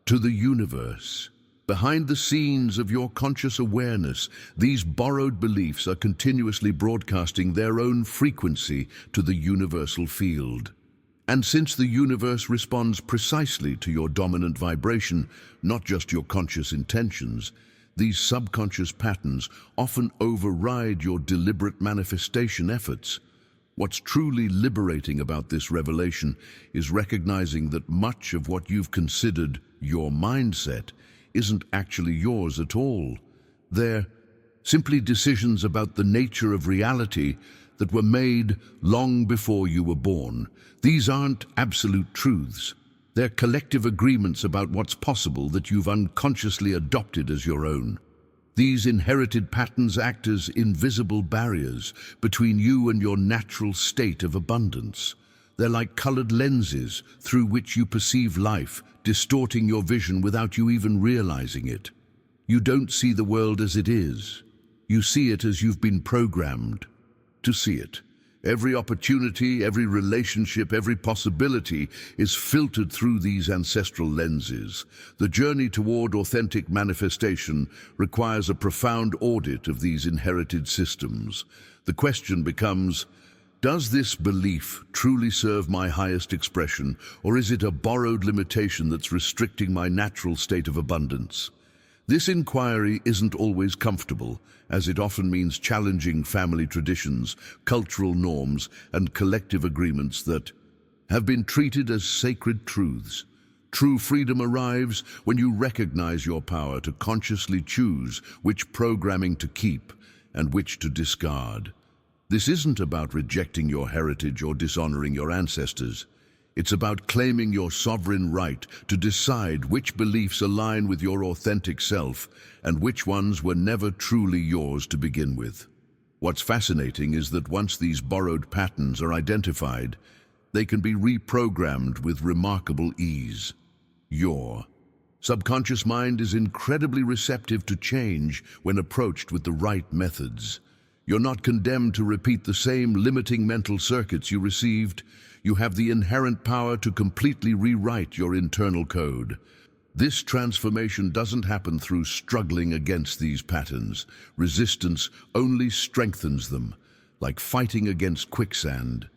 to the universe. Behind the scenes of your conscious awareness, these borrowed beliefs are continuously broadcasting their own frequency to the universal field. And since the universe responds precisely to your dominant vibration, not just your conscious intentions, These subconscious patterns often override your deliberate manifestation efforts. What's truly liberating about this revelation is recognizing that much of what you've considered your mindset isn't actually yours at all. They're simply decisions about the nature of reality that were made long before you were born. These aren't absolute truths. They're collective agreements about what's possible that you've unconsciously adopted as your own. These inherited patterns act as invisible barriers between you and your natural state of abundance. They're like colored lenses through which you perceive life, distorting your vision without you even realizing it. You don't see the world as it is. You see it as you've been programmed to see it. Every opportunity, every relationship, every possibility is filtered through these ancestral lenses. The journey toward authentic manifestation requires a profound audit of these inherited systems. The question becomes, does this belief truly serve my highest expression, or is it a borrowed limitation that's restricting my natural state of abundance? This inquiry isn't always comfortable, as it often means challenging family traditions, cultural norms, and collective agreements that have been treated as sacred truths. True freedom arrives when you recognize your power to consciously choose which programming to keep and which to discard. This isn't about rejecting your heritage or dishonoring your ancestors. It's about claiming your sovereign right to decide which beliefs align with your authentic self and which ones were never truly yours to begin with. What's fascinating is that once these borrowed patterns are identified, they can be reprogrammed with remarkable ease. Your subconscious mind is incredibly receptive to change when approached with the right methods. You're not condemned to repeat the same limiting mental circuits you received. You have the inherent power to completely rewrite your internal code. This transformation doesn't happen through struggling against these patterns. Resistance only strengthens them, like fighting against quicksand.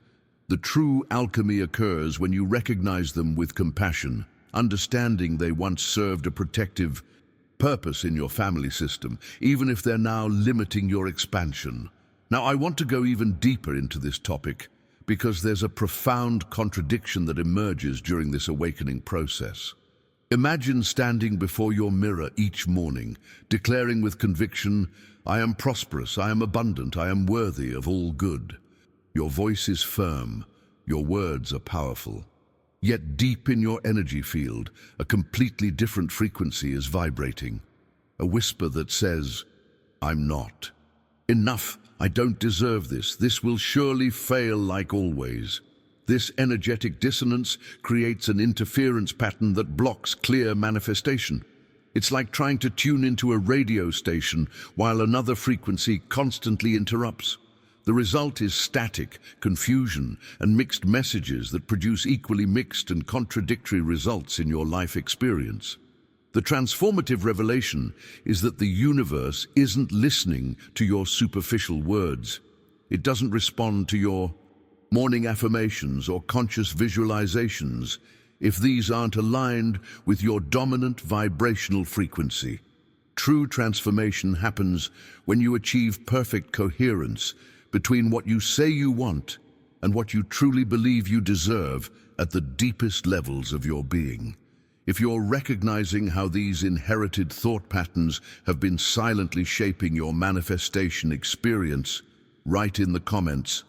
The true alchemy occurs when you recognize them with compassion, understanding they once served a protective purpose in your family system, even if they're now limiting your expansion. Now, I want to go even deeper into this topic because there's a profound contradiction that emerges during this awakening process. Imagine standing before your mirror each morning, declaring with conviction, "I am prosperous, I am abundant, I am worthy of all good." Your voice is firm, your words are powerful. Yet deep in your energy field, a completely different frequency is vibrating. A whisper that says, "I'm not. Enough, I don't deserve this. This will surely fail like always." This energetic dissonance creates an interference pattern that blocks clear manifestation. It's like trying to tune into a radio station while another frequency constantly interrupts. The result is static, confusion, and mixed messages that produce equally mixed and contradictory results in your life experience. The transformative revelation is that the universe isn't listening to your superficial words. It doesn't respond to your morning affirmations or conscious visualizations if these aren't aligned with your dominant vibrational frequency. True transformation happens when you achieve perfect coherence between what you say you want and what you truly believe you deserve at the deepest levels of your being. If you're recognizing how these inherited thought patterns have been silently shaping your manifestation experience, write in the comments,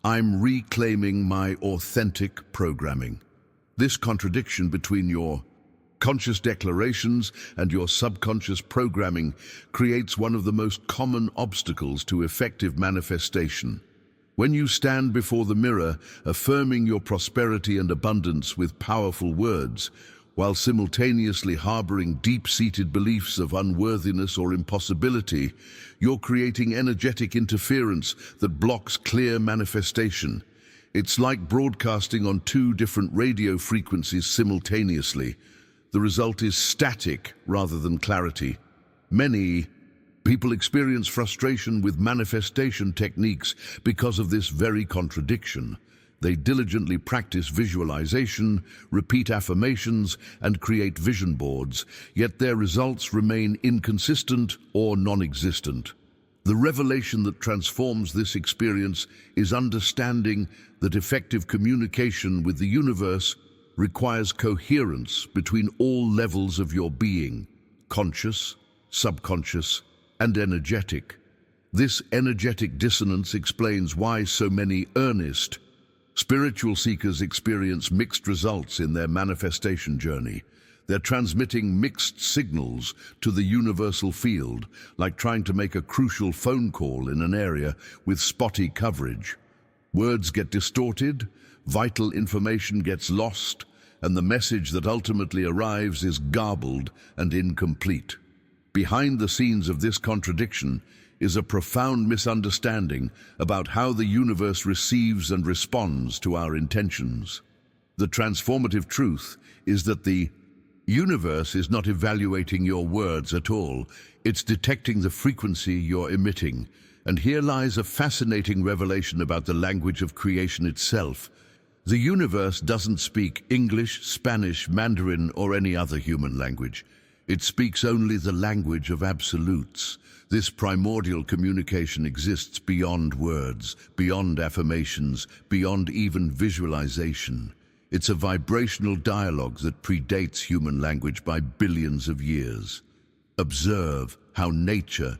"I'm reclaiming my authentic programming." This contradiction between your conscious declarations and your subconscious programming creates one of the most common obstacles to effective manifestation. When you stand before the mirror, affirming your prosperity and abundance with powerful words, while simultaneously harboring deep-seated beliefs of unworthiness or impossibility, you're creating energetic interference that blocks clear manifestation. It's like broadcasting on two different radio frequencies simultaneously. The result is static rather than clarity. Many people experience frustration with manifestation techniques because of this very contradiction. They diligently practice visualization, repeat affirmations, and create vision boards, yet their results remain inconsistent or non-existent. The revelation that transforms this experience is understanding that effective communication with the universe requires coherence between all levels of your being, conscious, subconscious, and energetic. This energetic dissonance explains why so many earnest, spiritual seekers experience mixed results in their manifestation journey. They're transmitting mixed signals to the universal field, like trying to make a crucial phone call in an area with spotty coverage. Words get distorted, vital information gets lost, and the message that ultimately arrives is garbled and incomplete. Behind the scenes of this contradiction is a profound misunderstanding about how the universe receives and responds to our intentions. The transformative truth is that the universe is not evaluating your words at all. It's detecting the frequency you're emitting. And here lies a fascinating revelation about the language of creation itself. The universe doesn't speak English, Spanish, Mandarin, or any other human language. It speaks only the language of absolutes. This primordial communication exists beyond words, beyond affirmations, beyond even visualization. It's a vibrational dialogue that predates human language by billions of years. Observe how nature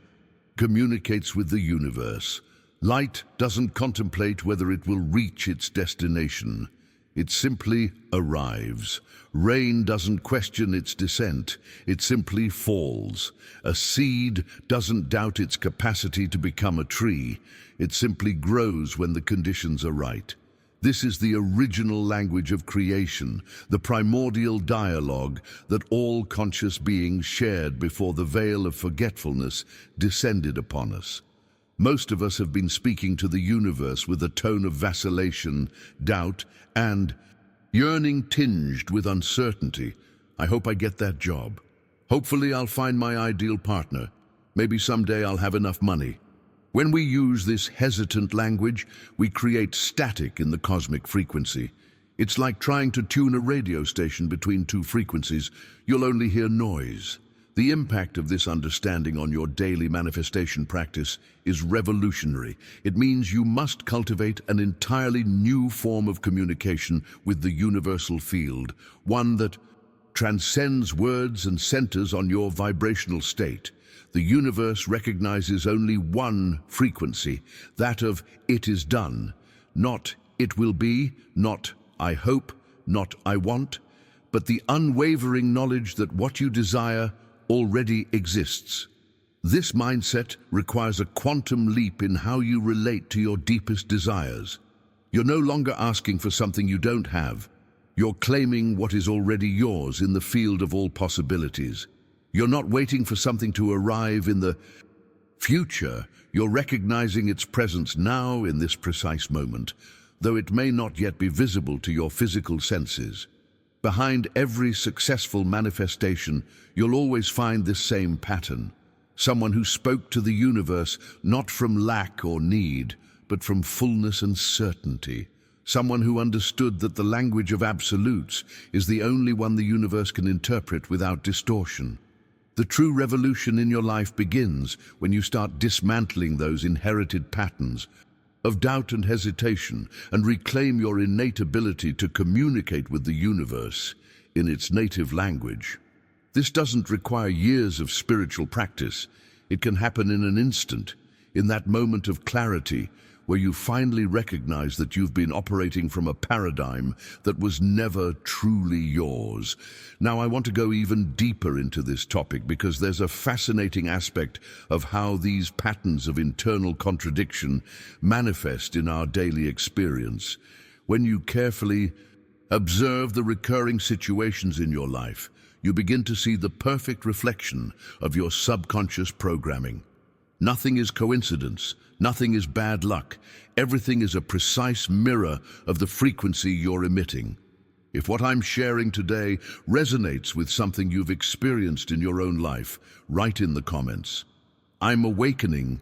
communicates with the universe. Light doesn't contemplate whether it will reach its destination. It simply arrives. Rain doesn't question its descent. It simply falls. A seed doesn't doubt its capacity to become a tree. It simply grows when the conditions are right. This is the original language of creation, the primordial dialogue that all conscious beings shared before the veil of forgetfulness descended upon us. Most of us have been speaking to the universe with a tone of vacillation, doubt, and yearning tinged with uncertainty. I hope I get that job. Hopefully I'll find my ideal partner. Maybe someday I'll have enough money. When we use this hesitant language, we create static in the cosmic frequency. It's like trying to tune a radio station between two frequencies. You'll only hear noise. The impact of this understanding on your daily manifestation practice is revolutionary. It means you must cultivate an entirely new form of communication with the universal field, one that transcends words and centers on your vibrational state. The universe recognizes only one frequency, that of "it is done," not "it will be," not "I hope," not "I want," but the unwavering knowledge that what you desire already exists. This mindset requires a quantum leap in how you relate to your deepest desires. You're no longer asking for something you don't have. You're claiming what is already yours in the field of all possibilities. You're not waiting for something to arrive in the future. You're recognizing its presence now in this precise moment, though it may not yet be visible to your physical senses. Behind every successful manifestation, you'll always find this same pattern. Someone who spoke to the universe not from lack or need, but from fullness and certainty. Someone who understood that the language of absolutes is the only one the universe can interpret without distortion. The true revolution in your life begins when you start dismantling those inherited patterns of doubt and hesitation and reclaim your innate ability to communicate with the universe in its native language. This doesn't require years of spiritual practice. It can happen in an instant, in that moment of clarity where you finally recognize that you've been operating from a paradigm that was never truly yours. Now, I want to go even deeper into this topic because there's a fascinating aspect of how these patterns of internal contradiction manifest in our daily experience. When you carefully observe the recurring situations in your life, you begin to see the perfect reflection of your subconscious programming. Nothing is coincidence. Nothing is bad luck. Everything is a precise mirror of the frequency you're emitting. If what I'm sharing today resonates with something you've experienced in your own life, write in the comments. I'm awakening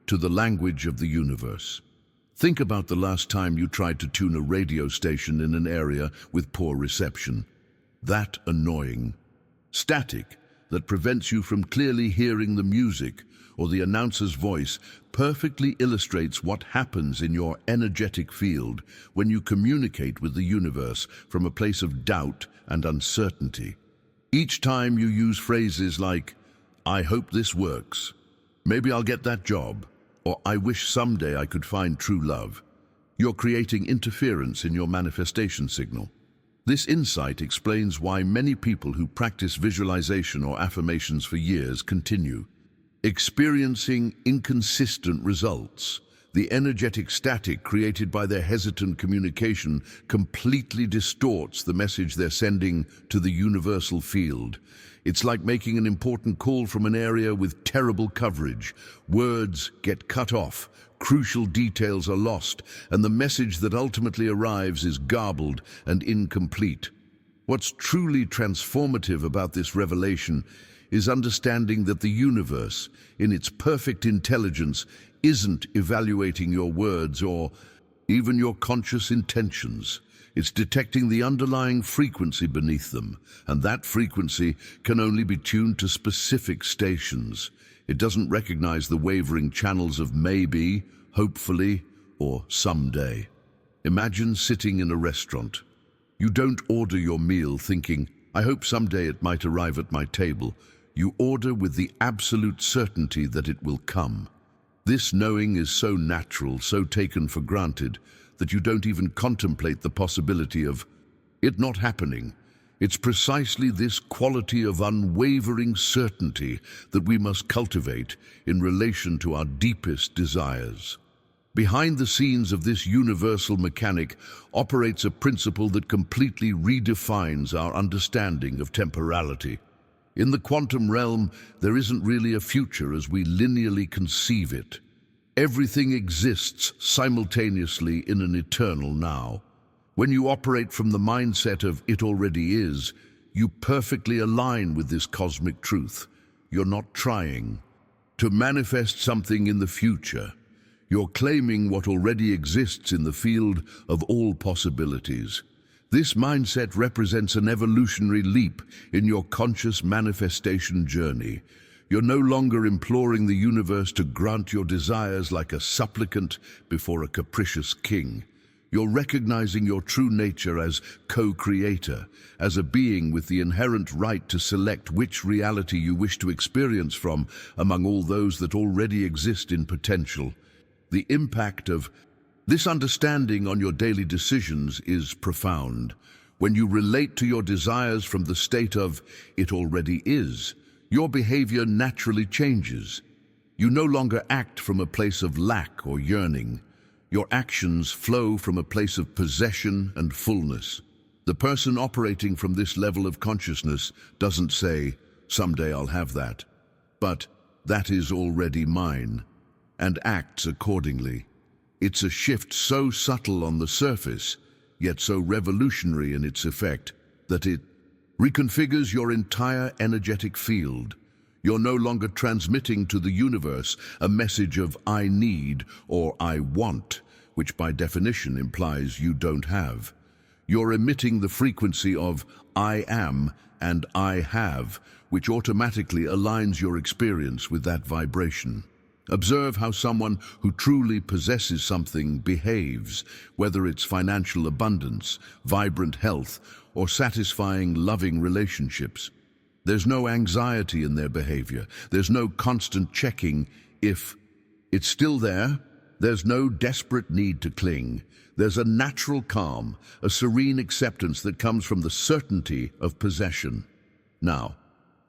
to the language of the universe. Think about the last time you tried to tune a radio station in an area with poor reception. That annoying static that prevents you from clearly hearing the music or the announcer's voice perfectly illustrates what happens in your energetic field when you communicate with the universe from a place of doubt and uncertainty. Each time you use phrases like, "I hope this works," "Maybe I'll get that job," or "I wish someday I could find true love," you're creating interference in your manifestation signal. This insight explains why many people who practice visualization or affirmations for years continue experiencing inconsistent results. The energetic static created by their hesitant communication completely distorts the message they're sending to the universal field. It's like making an important call from an area with terrible coverage. Words get cut off, crucial details are lost, and the message that ultimately arrives is garbled and incomplete. What's truly transformative about this revelation is understanding that the universe, in its perfect intelligence, isn't evaluating your words or even your conscious intentions. It's detecting the underlying frequency beneath them, and that frequency can only be tuned to specific stations. It doesn't recognize the wavering channels of maybe, hopefully, or someday. Imagine sitting in a restaurant. You don't order your meal thinking, "I hope someday it might arrive at my table." You order with the absolute certainty that it will come. This knowing is so natural, so taken for granted, that you don't even contemplate the possibility of it not happening. It's precisely this quality of unwavering certainty that we must cultivate in relation to our deepest desires. Behind the scenes of this universal mechanic operates a principle that completely redefines our understanding of temporality. In the quantum realm, there isn't really a future as we linearly conceive it. Everything exists simultaneously in an eternal now. When you operate from the mindset of "it already is," you perfectly align with this cosmic truth. You're not trying to manifest something in the future. You're claiming what already exists in the field of all possibilities. This mindset represents an evolutionary leap in your conscious manifestation journey. You're no longer imploring the universe to grant your desires like a supplicant before a capricious king. You're recognizing your true nature as co-creator, as a being with the inherent right to select which reality you wish to experience from among all those that already exist in potential. The impact of this understanding on your daily decisions is profound. When you relate to your desires from the state of "it already is," your behavior naturally changes. You no longer act from a place of lack or yearning. Your actions flow from a place of possession and fullness. The person operating from this level of consciousness doesn't say, "Someday I'll have that," but "that is already mine," and acts accordingly. It's a shift so subtle on the surface, yet so revolutionary in its effect, that it reconfigures your entire energetic field. You're no longer transmitting to the universe a message of "I need" or "I want," which by definition implies you don't have. You're emitting the frequency of "I am" and "I have," which automatically aligns your experience with that vibration. Observe how someone who truly possesses something behaves, whether it's financial abundance, vibrant health, or satisfying, loving relationships. There's no anxiety in their behavior. There's no constant checking if it's still there. There's no desperate need to cling. There's a natural calm, a serene acceptance that comes from the certainty of possession. Now,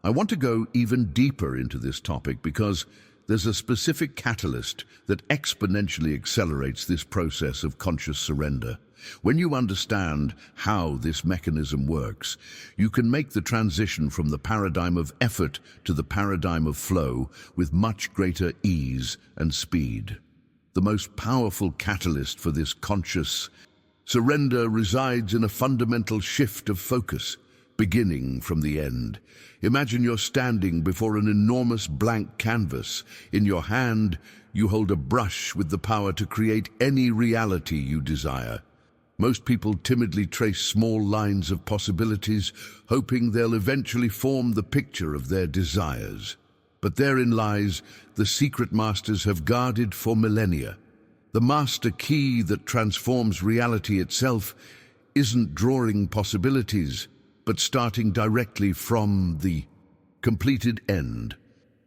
I want to go even deeper into this topic because there's a specific catalyst that exponentially accelerates this process of conscious surrender. When you understand how this mechanism works, you can make the transition from the paradigm of effort to the paradigm of flow with much greater ease and speed. The most powerful catalyst for this conscious surrender resides in a fundamental shift of focus. beginning from the end. Imagine you're standing before an enormous blank canvas. In your hand, you hold a brush with the power to create any reality you desire. Most people timidly trace small lines of possibilities, hoping they'll eventually form the picture of their desires. But therein lies the secret masters have guarded for millennia. The master key that transforms reality itself isn't drawing possibilities, but starting directly from the completed end.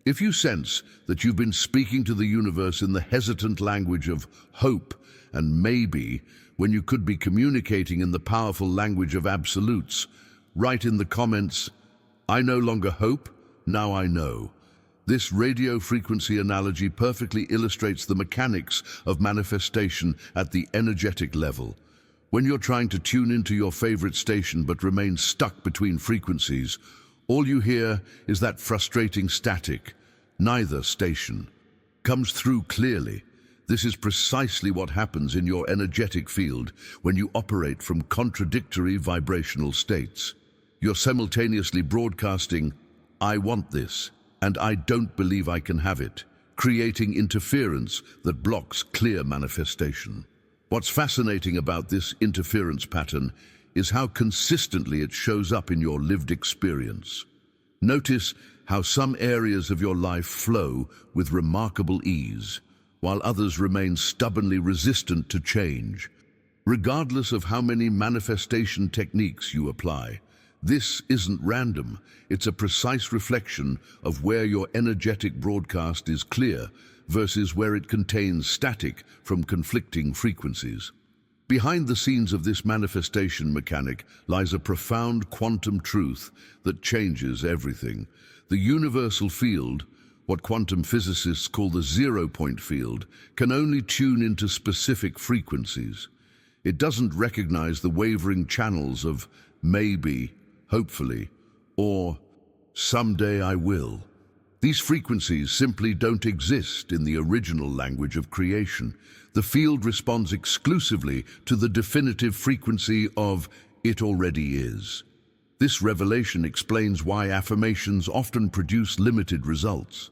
If you sense that you've been speaking to the universe in the hesitant language of hope and maybe, when you could be communicating in the powerful language of absolutes, write in the comments, "I no longer hope, now I know." This radio frequency analogy perfectly illustrates the mechanics of manifestation at the energetic level. When you're trying to tune into your favorite station but remain stuck between frequencies, all you hear is that frustrating static. Neither station comes through clearly. This is precisely what happens in your energetic field when you operate from contradictory vibrational states. You're simultaneously broadcasting, "I want this," and "I don't believe I can have it," creating interference that blocks clear manifestation. What's fascinating about this interference pattern is how consistently it shows up in your lived experience. Notice how some areas of your life flow with remarkable ease, while others remain stubbornly resistant to change. Regardless of how many manifestation techniques you apply, this isn't random. It's a precise reflection of where your energetic broadcast is clear versus where it contains static from conflicting frequencies. Behind the scenes of this manifestation mechanic lies a profound quantum truth that changes everything. The universal field, what quantum physicists call the zero-point field, can only tune into specific frequencies. It doesn't recognize the wavering channels of maybe, hopefully, or someday I will. These frequencies simply don't exist in the original language of creation. The field responds exclusively to the definitive frequency of "it already is." This revelation explains why affirmations often produce limited results.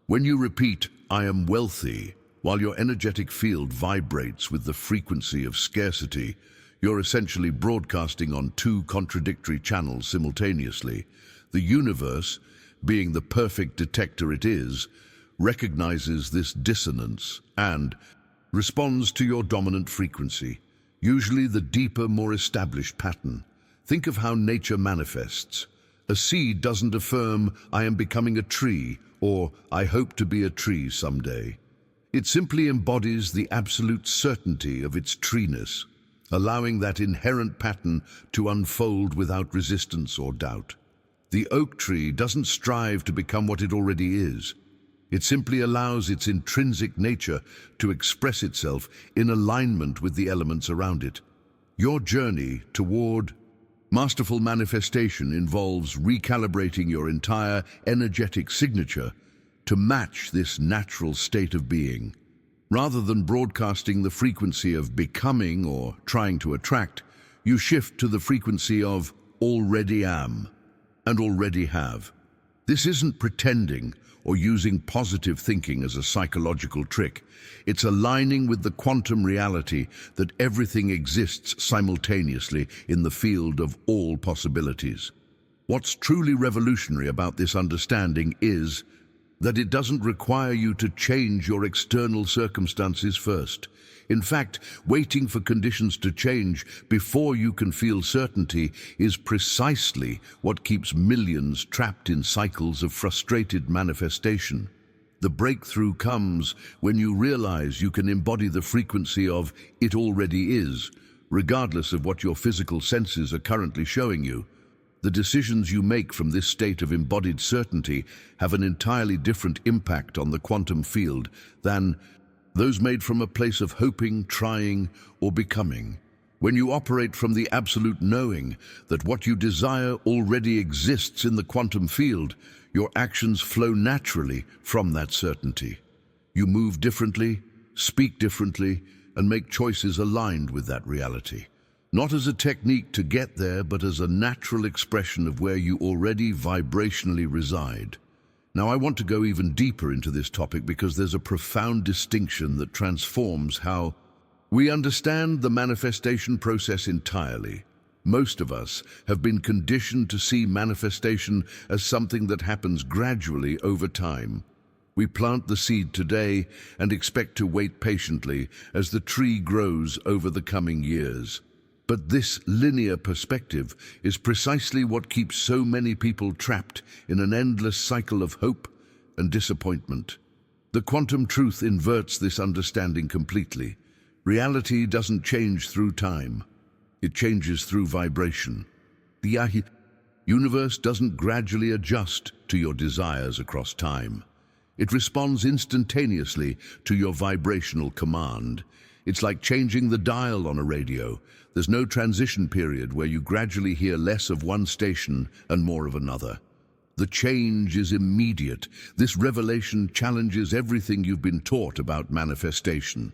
When you repeat, "I am wealthy," while your energetic field vibrates with the frequency of scarcity, you're essentially broadcasting on two contradictory channels simultaneously. The universe, being the perfect detector it is, recognizes this dissonance and responds to your dominant frequency, usually the deeper, more established pattern. Think of how nature manifests. A seed doesn't affirm, "I am becoming a tree," or "I hope to be a tree someday." It simply embodies the absolute certainty of its treeness, allowing that inherent pattern to unfold without resistance or doubt. The oak tree doesn't strive to become what it already is. It simply allows its intrinsic nature to express itself in alignment with the elements around it. Your journey toward masterful manifestation involves recalibrating your entire energetic signature to match this natural state of being. Rather than broadcasting the frequency of becoming or trying to attract, you shift to the frequency of already am and already have. This isn't pretending or using positive thinking as a psychological trick. It's aligning with the quantum reality that everything exists simultaneously in the field of all possibilities. What's truly revolutionary about this understanding is that it doesn't require you to change your external circumstances first. In fact, waiting for conditions to change before you can feel certainty is precisely what keeps millions trapped in cycles of frustrated manifestation. The breakthrough comes when you realize you can embody the frequency of "it already is," regardless of what your physical senses are currently showing you. The decisions you make from this state of embodied certainty have an entirely different impact on the quantum field than those made from a place of hoping, trying, or becoming. When you operate from the absolute knowing that what you desire already exists in the quantum field, your actions flow naturally from that certainty. You move differently, speak differently, and make choices aligned with that reality. not as a technique to get there, but as a natural expression of where you already vibrationally reside. Now, I want to go even deeper into this topic because there's a profound distinction that transforms how we understand the manifestation process entirely. Most of us have been conditioned to see manifestation as something that happens gradually over time. We plant the seed today and expect to wait patiently as the tree grows over the coming years. But this linear perspective is precisely what keeps so many people trapped in an endless cycle of hope and disappointment. The quantum truth inverts this understanding completely. Reality doesn't change through time. It changes through vibration. The universe doesn't gradually adjust to your desires across time. It responds instantaneously to your vibrational command. It's like changing the dial on a radio. There's no transition period where you gradually hear less of one station and more of another. The change is immediate. This revelation challenges everything you've been taught about manifestation.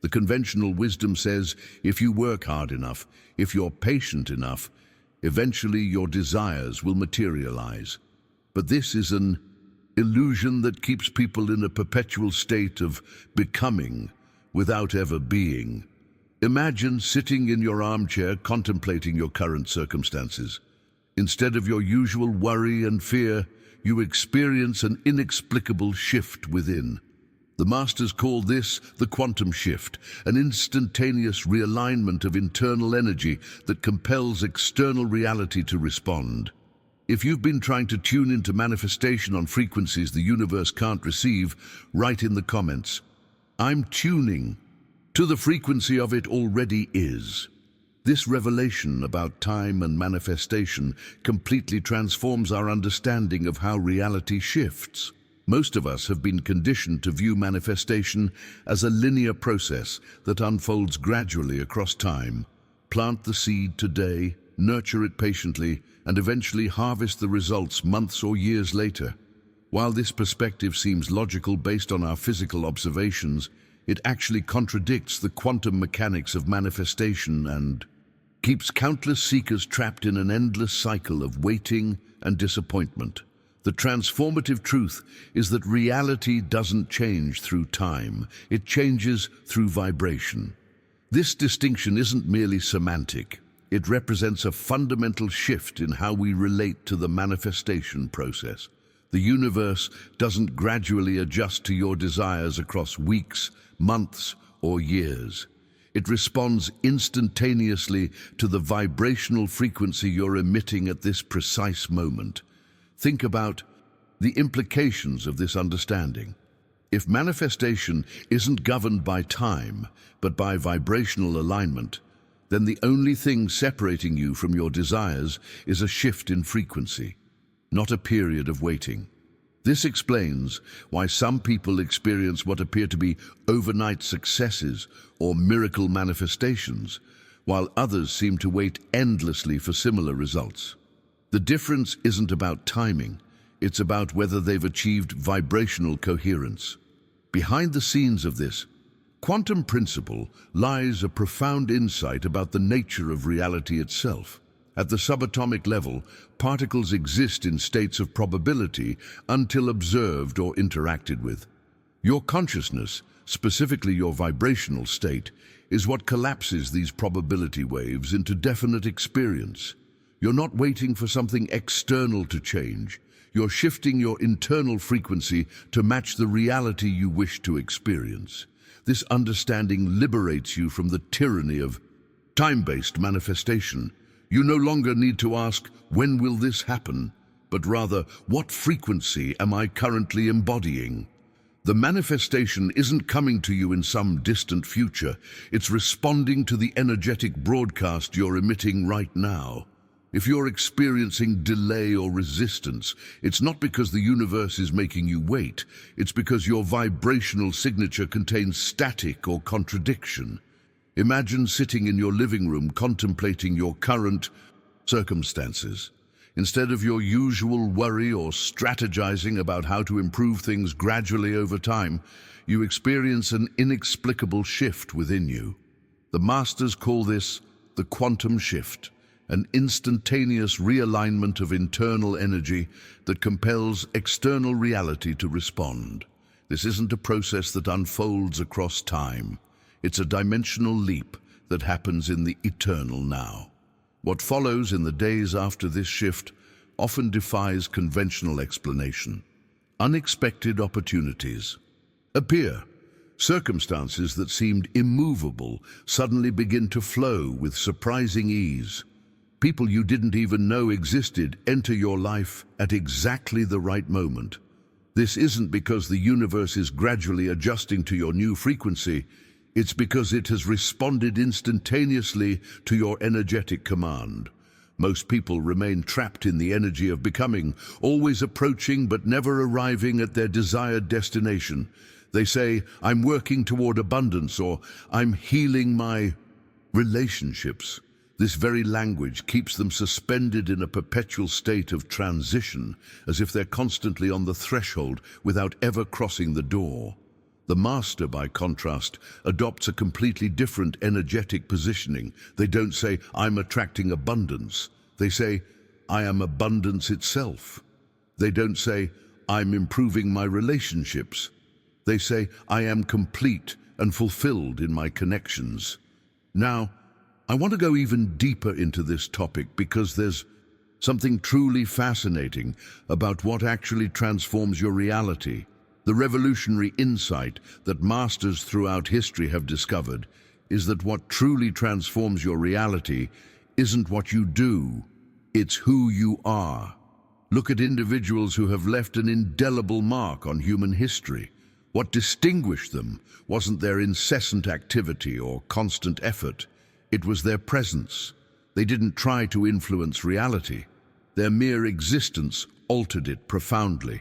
The conventional wisdom says, if you work hard enough, if you're patient enough, eventually your desires will materialize. But this is an illusion that keeps people in a perpetual state of becoming without ever being. Imagine sitting in your armchair contemplating your current circumstances. Instead of your usual worry and fear, you experience an inexplicable shift within. The masters call this the quantum shift, an instantaneous realignment of internal energy that compels external reality to respond. If you've been trying to tune into manifestation on frequencies the universe can't receive, write in the comments, "I'm tuning to the frequency of it already is." This revelation about time and manifestation completely transforms our understanding of how reality shifts. Most of us have been conditioned to view manifestation as a linear process that unfolds gradually across time. Plant the seed today, nurture it patiently, and eventually harvest the results months or years later. While this perspective seems logical based on our physical observations, it actually contradicts the quantum mechanics of manifestation and keeps countless seekers trapped in an endless cycle of waiting and disappointment. The transformative truth is that reality doesn't change through time, it changes through vibration. This distinction isn't merely semantic. It represents a fundamental shift in how we relate to the manifestation process. The universe doesn't gradually adjust to your desires across weeks, months, or years. It responds instantaneously to the vibrational frequency you're emitting at this precise moment. Think about the implications of this understanding. If manifestation isn't governed by time, but by vibrational alignment, then the only thing separating you from your desires is a shift in frequency, not a period of waiting. This explains why some people experience what appear to be overnight successes or miracle manifestations, while others seem to wait endlessly for similar results. The difference isn't about timing, it's about whether they've achieved vibrational coherence. Behind the scenes of this quantum principle lies a profound insight about the nature of reality itself. At the subatomic level, particles exist in states of probability until observed or interacted with. Your consciousness, specifically your vibrational state, is what collapses these probability waves into definite experience. You're not waiting for something external to change. You're shifting your internal frequency to match the reality you wish to experience. This understanding liberates you from the tyranny of time-based manifestation. You no longer need to ask, when will this happen? But rather, what frequency am I currently embodying? The manifestation isn't coming to you in some distant future. It's responding to the energetic broadcast you're emitting right now. If you're experiencing delay or resistance, it's not because the universe is making you wait. It's because your vibrational signature contains static or contradiction. Imagine sitting in your living room contemplating your current circumstances. Instead of your usual worry or strategizing about how to improve things gradually over time, you experience an inexplicable shift within you. The masters call this the quantum shift, an instantaneous realignment of internal energy that compels external reality to respond. This isn't a process that unfolds across time. It's a dimensional leap that happens in the eternal now. What follows in the days after this shift often defies conventional explanation. Unexpected opportunities appear. Circumstances that seemed immovable suddenly begin to flow with surprising ease. People you didn't even know existed enter your life at exactly the right moment. This isn't because the universe is gradually adjusting to your new frequency. It's because it has responded instantaneously to your energetic command. Most people remain trapped in the energy of becoming, always approaching but never arriving at their desired destination. They say, "I'm working toward abundance," or "I'm healing my relationships." This very language keeps them suspended in a perpetual state of transition, as if they're constantly on the threshold without ever crossing the door. The master, by contrast, adopts a completely different energetic positioning. They don't say, "I'm attracting abundance." They say, "I am abundance itself." They don't say, "I'm improving my relationships." They say, "I am complete and fulfilled in my connections." Now, I want to go even deeper into this topic because there's something truly fascinating about what actually transforms your reality. The revolutionary insight that masters throughout history have discovered is that what truly transforms your reality isn't what you do, it's who you are. Look at individuals who have left an indelible mark on human history. What distinguished them wasn't their incessant activity or constant effort. It was their presence. They didn't try to influence reality. Their mere existence altered it profoundly.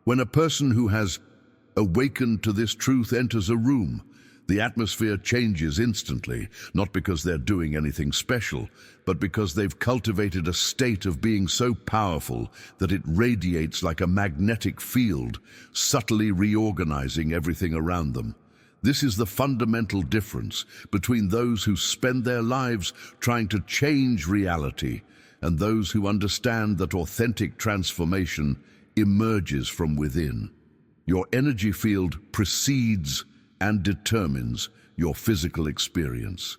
When a person who has awakened to this truth enters a room, the atmosphere changes instantly, not because they're doing anything special, but because they've cultivated a state of being so powerful that it radiates like a magnetic field, subtly reorganizing everything around them. This is the fundamental difference between those who spend their lives trying to change reality and those who understand that authentic transformation emerges from within. Your energy field precedes and determines your physical experience.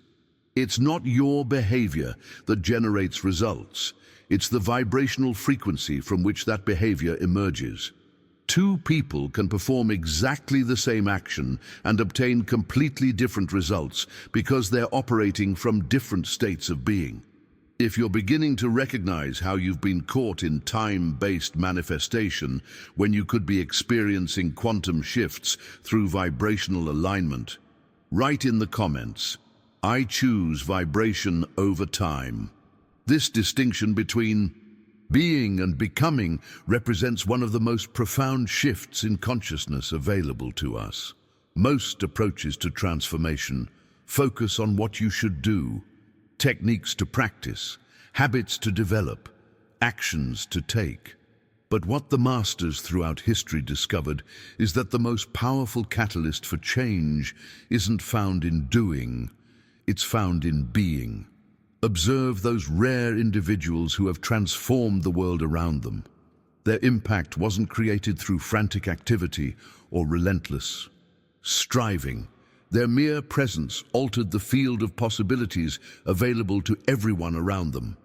It's not your behavior that generates results. It's the vibrational frequency from which that behavior emerges. Two people can perform exactly the same action and obtain completely different results because they're operating from different states of being. If you're beginning to recognize how you've been caught in time-based manifestation when you could be experiencing quantum shifts through vibrational alignment, write in the comments, "I choose vibration over time." This distinction between being and becoming represents one of the most profound shifts in consciousness available to us. Most approaches to transformation focus on what you should do, techniques to practice, habits to develop, actions to take. But what the masters throughout history discovered is that the most powerful catalyst for change isn't found in doing, it's found in being. Observe those rare individuals who have transformed the world around them. Their impact wasn't created through frantic activity or relentless striving. Their mere presence altered the field of possibilities available to everyone around them.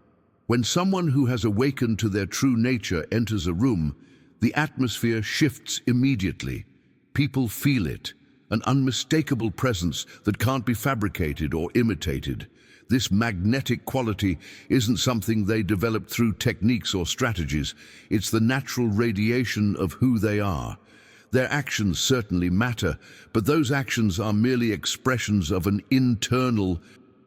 When someone who has awakened to their true nature enters a room, the atmosphere shifts immediately. People feel it, an unmistakable presence that can't be fabricated or imitated. This magnetic quality isn't something they developed through techniques or strategies. It's the natural radiation of who they are. Their actions certainly matter, but those actions are merely expressions of an internal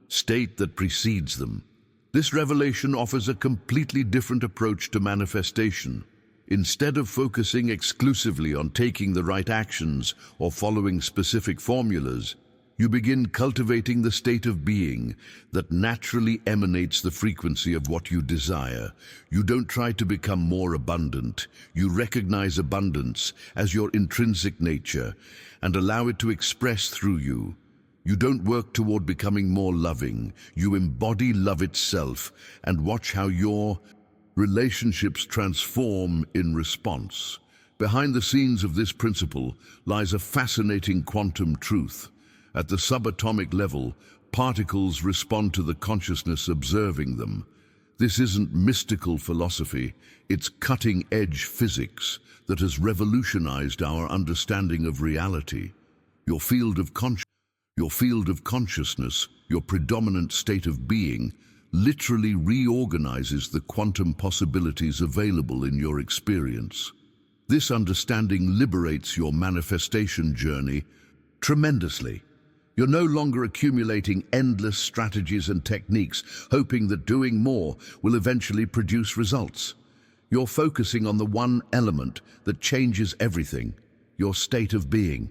state that precedes them. This revelation offers a completely different approach to manifestation. Instead of focusing exclusively on taking the right actions or following specific formulas, you begin cultivating the state of being that naturally emanates the frequency of what you desire. You don't try to become more abundant. You recognize abundance as your intrinsic nature and allow it to express through you. You don't work toward becoming more loving. You embody love itself and watch how your relationships transform in response. Behind the scenes of this principle lies a fascinating quantum truth. At the subatomic level, particles respond to the consciousness observing them. This isn't mystical philosophy, it's cutting-edge physics that has revolutionized our understanding of reality. Your field of consciousness, your predominant state of being, literally reorganizes the quantum possibilities available in your experience. This understanding liberates your manifestation journey tremendously. You're no longer accumulating endless strategies and techniques, hoping that doing more will eventually produce results. You're focusing on the one element that changes everything, your state of being.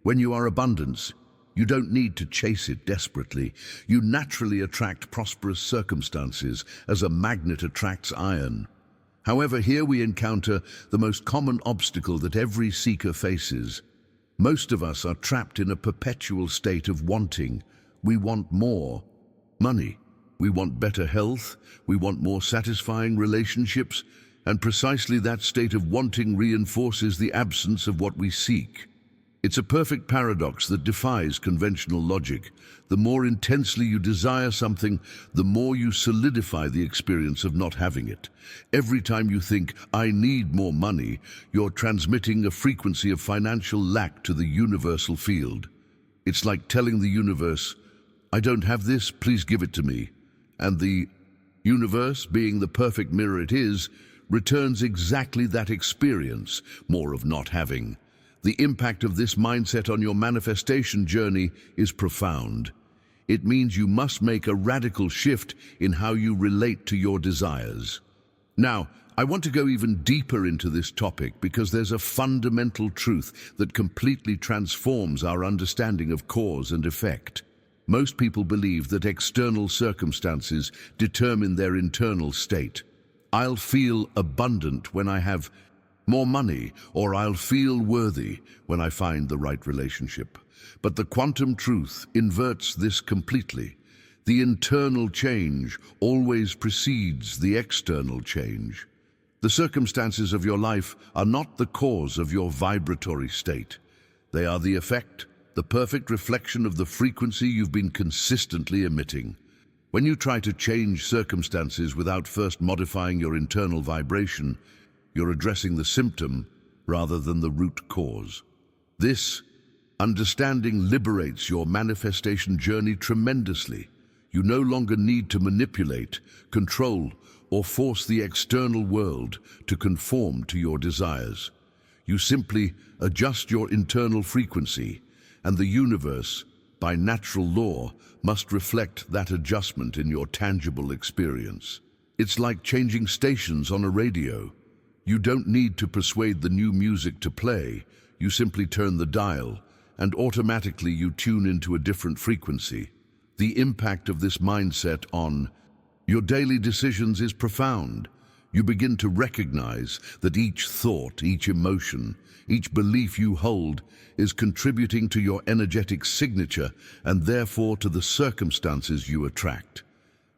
When you are abundance, you don't need to chase it desperately. You naturally attract prosperous circumstances as a magnet attracts iron. However, here we encounter the most common obstacle that every seeker faces. Most of us are trapped in a perpetual state of wanting. We want more money. We want better health. We want more satisfying relationships. And precisely that state of wanting reinforces the absence of what we seek. It's a perfect paradox that defies conventional logic. The more intensely you desire something, the more you solidify the experience of not having it. Every time you think, "I need more money," you're transmitting a frequency of financial lack to the universal field. It's like telling the universe, "I don't have this, please give it to me." And the universe, being the perfect mirror it is, returns exactly that experience, more of not having. The impact of this mindset on your manifestation journey is profound. It means you must make a radical shift in how you relate to your desires. Now, I want to go even deeper into this topic because there's a fundamental truth that completely transforms our understanding of cause and effect. Most people believe that external circumstances determine their internal state. I'll feel abundant when I have more money, or I'll feel worthy when I find the right relationship. But the quantum truth inverts this completely. The internal change always precedes the external change. The circumstances of your life are not the cause of your vibratory state. They are the effect, the perfect reflection of the frequency you've been consistently emitting. When you try to change circumstances without first modifying your internal vibration, you're addressing the symptom rather than the root cause. This understanding liberates your manifestation journey tremendously. You no longer need to manipulate, control, or force the external world to conform to your desires. You simply adjust your internal frequency, and the universe, by natural law, must reflect that adjustment in your tangible experience. It's like changing stations on a radio. You don't need to persuade the new music to play. You simply turn the dial, and automatically you tune into a different frequency. The impact of this mindset on your daily decisions is profound. You begin to recognize that each thought, each emotion, each belief you hold is contributing to your energetic signature and therefore to the circumstances you attract.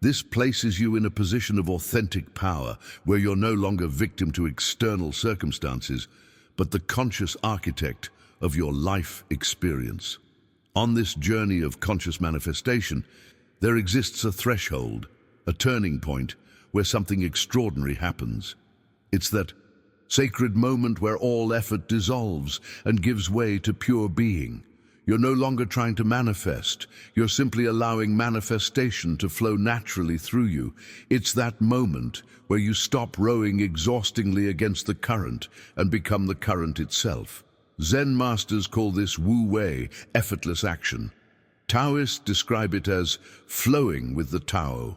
This places you in a position of authentic power where you're no longer victim to external circumstances, but the conscious architect of your life experience. On this journey of conscious manifestation, there exists a threshold, a turning point, where something extraordinary happens. It's that sacred moment where all effort dissolves and gives way to pure being. You're no longer trying to manifest. You're simply allowing manifestation to flow naturally through you. It's that moment where you stop rowing exhaustingly against the current and become the current itself. Zen masters call this wu-wei, effortless action. Taoists describe it as flowing with the Tao.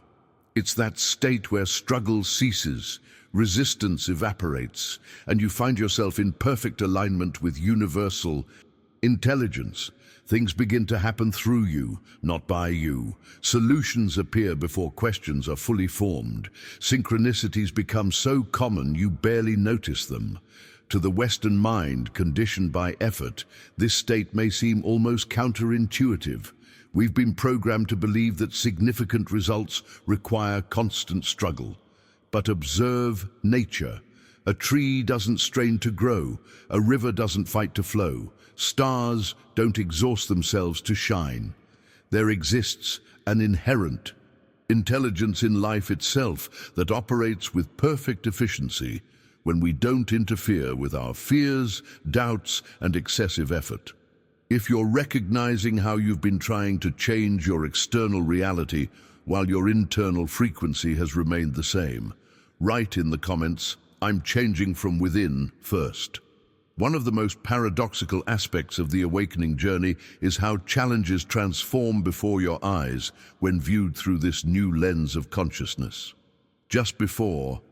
It's that state where struggle ceases, resistance evaporates, and you find yourself in perfect alignment with universal intelligence. Things begin to happen through you, not by you. Solutions appear before questions are fully formed. Synchronicities become so common you barely notice them. To the Western mind, conditioned by effort, this state may seem almost counterintuitive. We've been programmed to believe that significant results require constant struggle. But observe nature. A tree doesn't strain to grow, a river doesn't fight to flow, stars don't exhaust themselves to shine. There exists an inherent intelligence in life itself that operates with perfect efficiency when we don't interfere with our fears, doubts, and excessive effort. If you're recognizing how you've been trying to change your external reality while your internal frequency has remained the same, write in the comments, "I'm changing from within first." One of the most paradoxical aspects of the awakening journey is how challenges transform before your eyes when viewed through this new lens of consciousness. Just before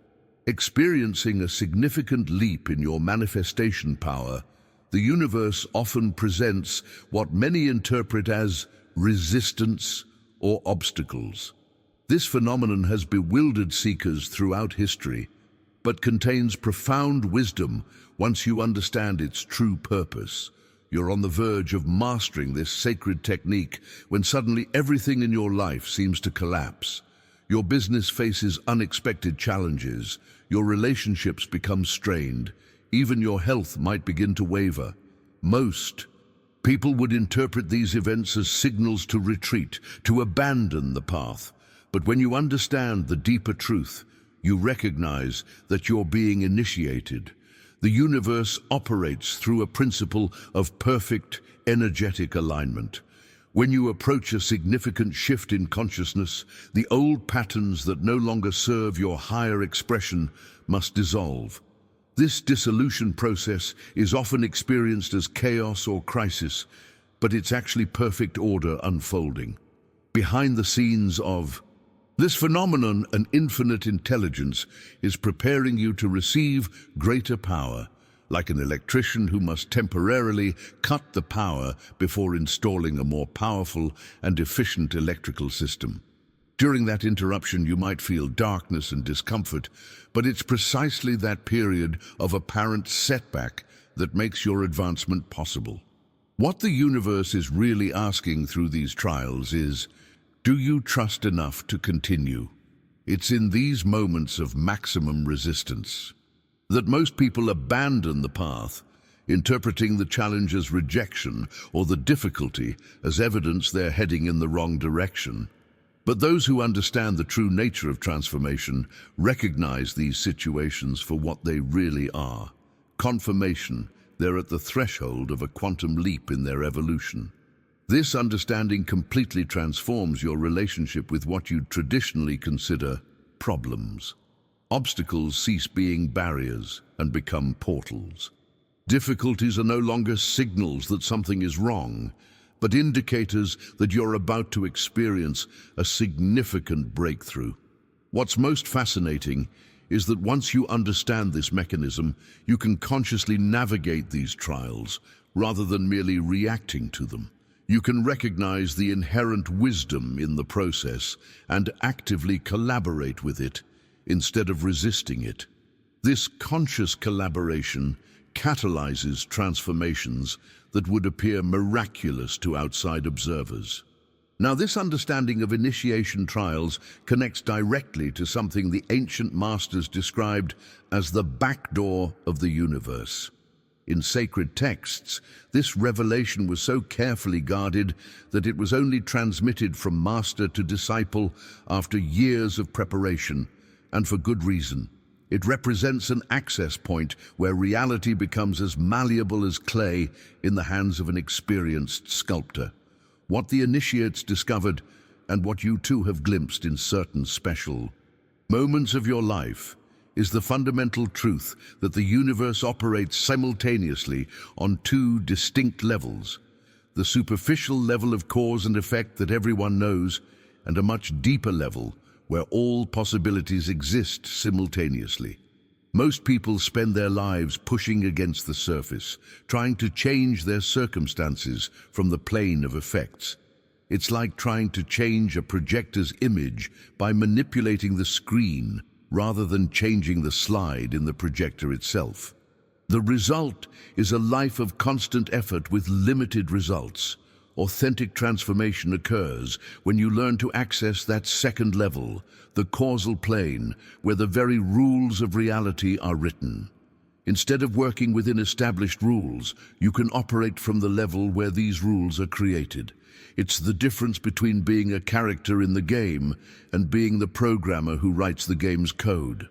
experiencing a significant leap in your manifestation power, the universe often presents what many interpret as resistance or obstacles. This phenomenon has bewildered seekers throughout history, but contains profound wisdom once you understand its true purpose. You're on the verge of mastering this sacred technique when suddenly everything in your life seems to collapse. Your business faces unexpected challenges, your relationships become strained, even your health might begin to waver. Most people would interpret these events as signals to retreat, to abandon the path. But when you understand the deeper truth, you recognize that you're being initiated. The universe operates through a principle of perfect energetic alignment. When you approach a significant shift in consciousness, the old patterns that no longer serve your higher expression must dissolve. This dissolution process is often experienced as chaos or crisis, but it's actually perfect order unfolding. Behind the scenes of this phenomenon, an infinite intelligence is preparing you to receive greater power, like an electrician who must temporarily cut the power before installing a more powerful and efficient electrical system. During that interruption, you might feel darkness and discomfort, but it's precisely that period of apparent setback that makes your advancement possible. What the universe is really asking through these trials is, do you trust enough to continue? It's in these moments of maximum resistance that most people abandon the path, interpreting the challenge as rejection or the difficulty as evidence they're heading in the wrong direction. But those who understand the true nature of transformation recognize these situations for what they really are. Confirmation, they're at the threshold of a quantum leap in their evolution. This understanding completely transforms your relationship with what you traditionally consider problems. Obstacles cease being barriers and become portals. Difficulties are no longer signals that something is wrong, but indicators that you're about to experience a significant breakthrough. What's most fascinating is that once you understand this mechanism, you can consciously navigate these trials rather than merely reacting to them. You can recognize the inherent wisdom in the process and actively collaborate with it instead of resisting it. This conscious collaboration catalyzes transformations that would appear miraculous to outside observers. Now, this understanding of initiation trials connects directly to something the ancient masters described as the back door of the universe. In sacred texts, this revelation was so carefully guarded that it was only transmitted from master to disciple after years of preparation, and for good reason. It represents an access point where reality becomes as malleable as clay in the hands of an experienced sculptor. What the initiates discovered, and what you too have glimpsed in certain special moments of your life, is the fundamental truth that the universe operates simultaneously on two distinct levels: the superficial level of cause and effect that everyone knows, and a much deeper level where all possibilities exist simultaneously. Most people spend their lives pushing against the surface, trying to change their circumstances from the plane of effects. It's like trying to change a projector's image by manipulating the screen rather than changing the slide in the projector itself. The result is a life of constant effort with limited results. Authentic transformation occurs when you learn to access that second level, the causal plane, where the very rules of reality are written. Instead of working within established rules, you can operate from the level where these rules are created. It's the difference between being a character in the game and being the programmer who writes the game's code.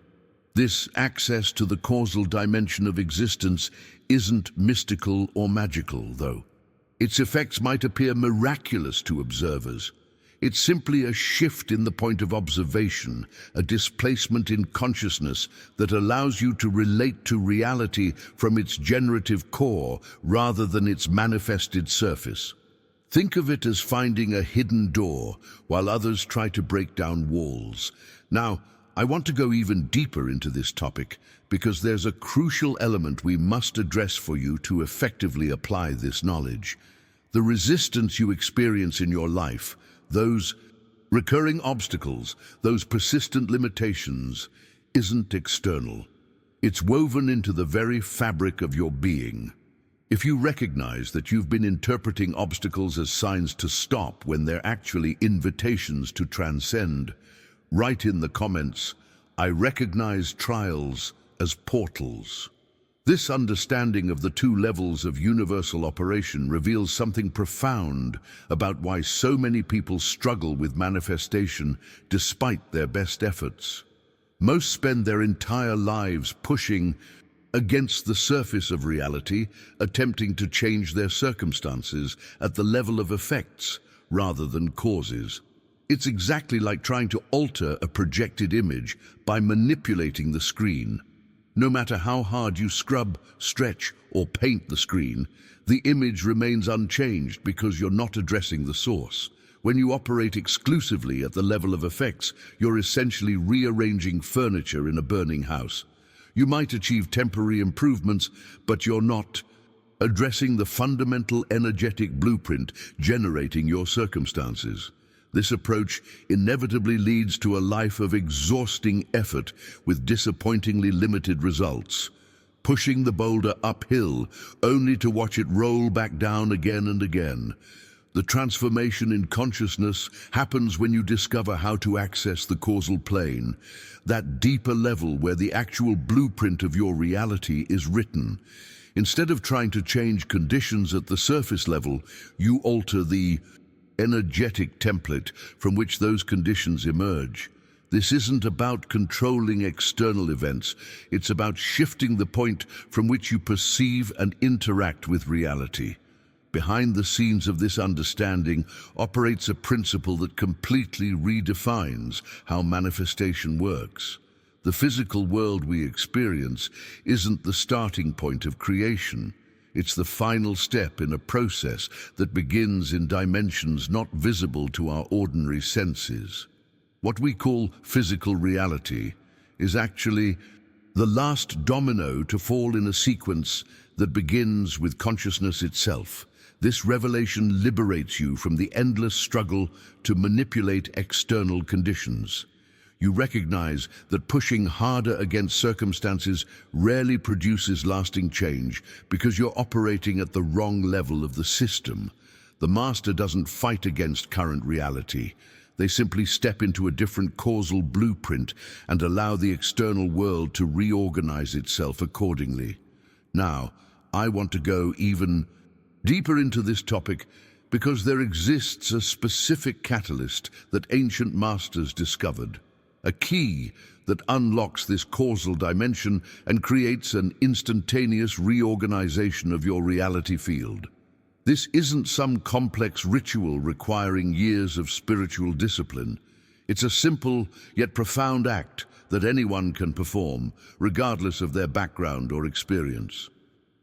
This access to the causal dimension of existence isn't mystical or magical, though. Its effects might appear miraculous to observers. It's simply a shift in the point of observation, a displacement in consciousness that allows you to relate to reality from its generative core rather than its manifested surface. Think of it as finding a hidden door while others try to break down walls. Now, I want to go even deeper into this topic because there's a crucial element we must address for you to effectively apply this knowledge. The resistance you experience in your life, those recurring obstacles, those persistent limitations, isn't external. It's woven into the very fabric of your being. If you recognize that you've been interpreting obstacles as signs to stop when they're actually invitations to transcend, write in the comments, "I recognize trials as portals." This understanding of the two levels of universal operation reveals something profound about why so many people struggle with manifestation despite their best efforts. Most spend their entire lives pushing against the surface of reality, attempting to change their circumstances at the level of effects rather than causes. It's exactly like trying to alter a projected image by manipulating the screen. No matter how hard you scrub, stretch, or paint the screen, the image remains unchanged because you're not addressing the source. When you operate exclusively at the level of effects, you're essentially rearranging furniture in a burning house. You might achieve temporary improvements, but you're not addressing the fundamental energetic blueprint generating your circumstances. This approach inevitably leads to a life of exhausting effort with disappointingly limited results, pushing the boulder uphill only to watch it roll back down again and again. The transformation in consciousness happens when you discover how to access the causal plane, that deeper level where the actual blueprint of your reality is written. Instead of trying to change conditions at the surface level, you alter the energetic template from which those conditions emerge. This isn't about controlling external events. It's about shifting the point from which you perceive and interact with reality. Behind the scenes of this understanding operates a principle that completely redefines how manifestation works. The physical world we experience isn't the starting point of creation. It's the final step in a process that begins in dimensions not visible to our ordinary senses. What we call physical reality is actually the last domino to fall in a sequence that begins with consciousness itself. This revelation liberates you from the endless struggle to manipulate external conditions. You recognize that pushing harder against circumstances rarely produces lasting change because you're operating at the wrong level of the system. The master doesn't fight against current reality. They simply step into a different causal blueprint and allow the external world to reorganize itself accordingly. Now, I want to go even deeper into this topic because there exists a specific catalyst that ancient masters discovered. A key that unlocks this causal dimension and creates an instantaneous reorganization of your reality field. This isn't some complex ritual requiring years of spiritual discipline. It's a simple yet profound act that anyone can perform, regardless of their background or experience.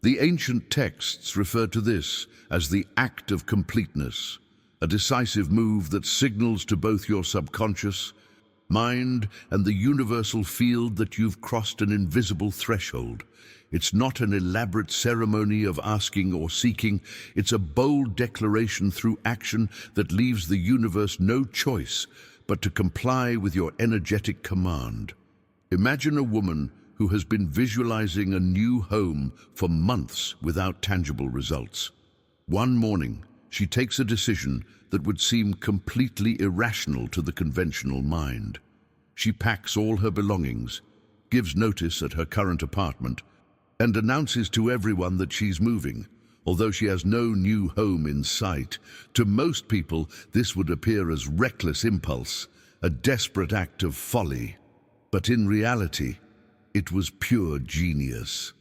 The ancient texts refer to this as the act of completeness, a decisive move that signals to both your subconscious mind and the universal field that you've crossed an invisible threshold. It's not an elaborate ceremony of asking or seeking. It's a bold declaration through action that leaves the universe no choice but to comply with your energetic command. Imagine a woman who has been visualizing a new home for months without tangible results. One morning, she takes a decision that would seem completely irrational to the conventional mind. She packs all her belongings, gives notice at her current apartment, and announces to everyone that she's moving, although she has no new home in sight. To most people, this would appear as reckless impulse, a desperate act of folly. But in reality, it was pure genius.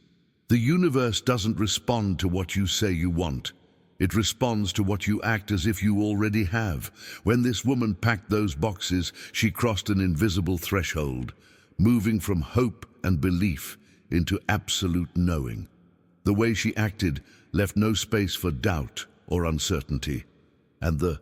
The universe doesn't respond to what you say you want. It responds to what you act as if you already have. When this woman packed those boxes, she crossed an invisible threshold, moving from hope and belief into absolute knowing. The way she acted left no space for doubt or uncertainty. And the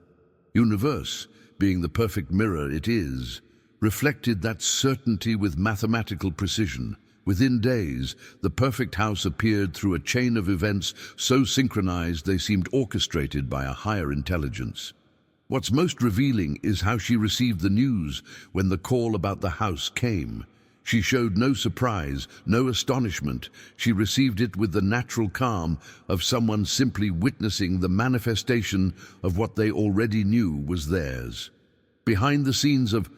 universe, being the perfect mirror it is, reflected that certainty with mathematical precision. Within days, the perfect house appeared through a chain of events so synchronized they seemed orchestrated by a higher intelligence. What's most revealing is how she received the news when the call about the house came. She showed no surprise, no astonishment. She received it with the natural calm of someone simply witnessing the manifestation of what they already knew was theirs. Behind the scenes of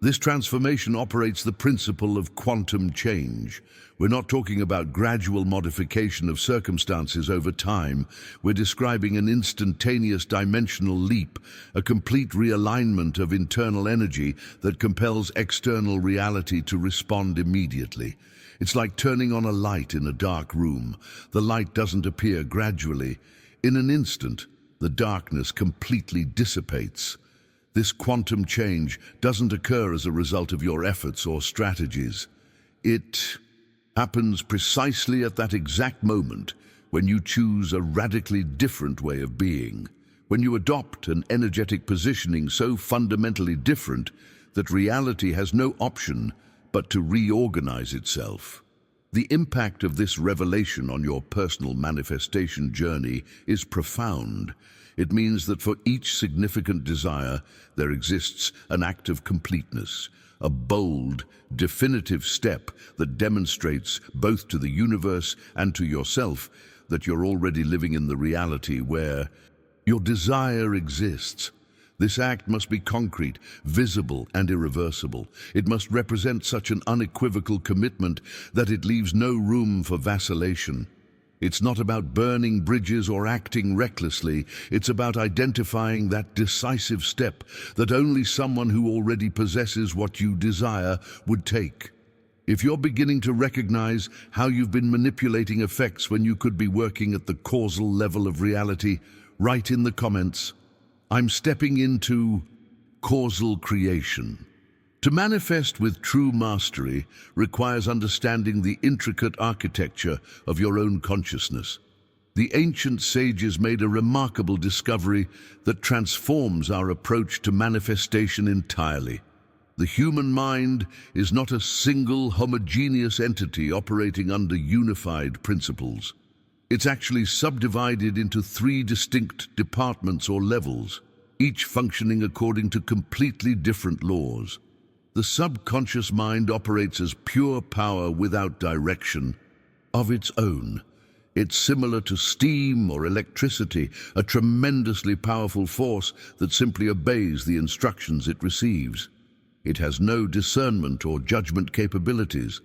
this transformation operates the principle of quantum change. We're not talking about gradual modification of circumstances over time. We're describing an instantaneous dimensional leap, a complete realignment of internal energy that compels external reality to respond immediately. It's like turning on a light in a dark room. The light doesn't appear gradually. In an instant, the darkness completely dissipates. This quantum change doesn't occur as a result of your efforts or strategies. It happens precisely at that exact moment when you choose a radically different way of being, when you adopt an energetic positioning so fundamentally different that reality has no option but to reorganize itself. The impact of this revelation on your personal manifestation journey is profound. It means that for each significant desire, there exists an act of completeness, a bold, definitive step that demonstrates both to the universe and to yourself that you're already living in the reality where your desire exists. This act must be concrete, visible, and irreversible. It must represent such an unequivocal commitment that it leaves no room for vacillation. It's not about burning bridges or acting recklessly. It's about identifying that decisive step that only someone who already possesses what you desire would take. If you're beginning to recognize how you've been manipulating effects when you could be working at the causal level of reality, write in the comments, "I'm stepping into causal creation." To manifest with true mastery requires understanding the intricate architecture of your own consciousness. The ancient sages made a remarkable discovery that transforms our approach to manifestation entirely. The human mind is not a single homogeneous entity operating under unified principles. It's actually subdivided into 3 distinct departments or levels, each functioning according to completely different laws. The subconscious mind operates as pure power without direction of its own. It's similar to steam or electricity, a tremendously powerful force that simply obeys the instructions it receives. It has no discernment or judgment capabilities.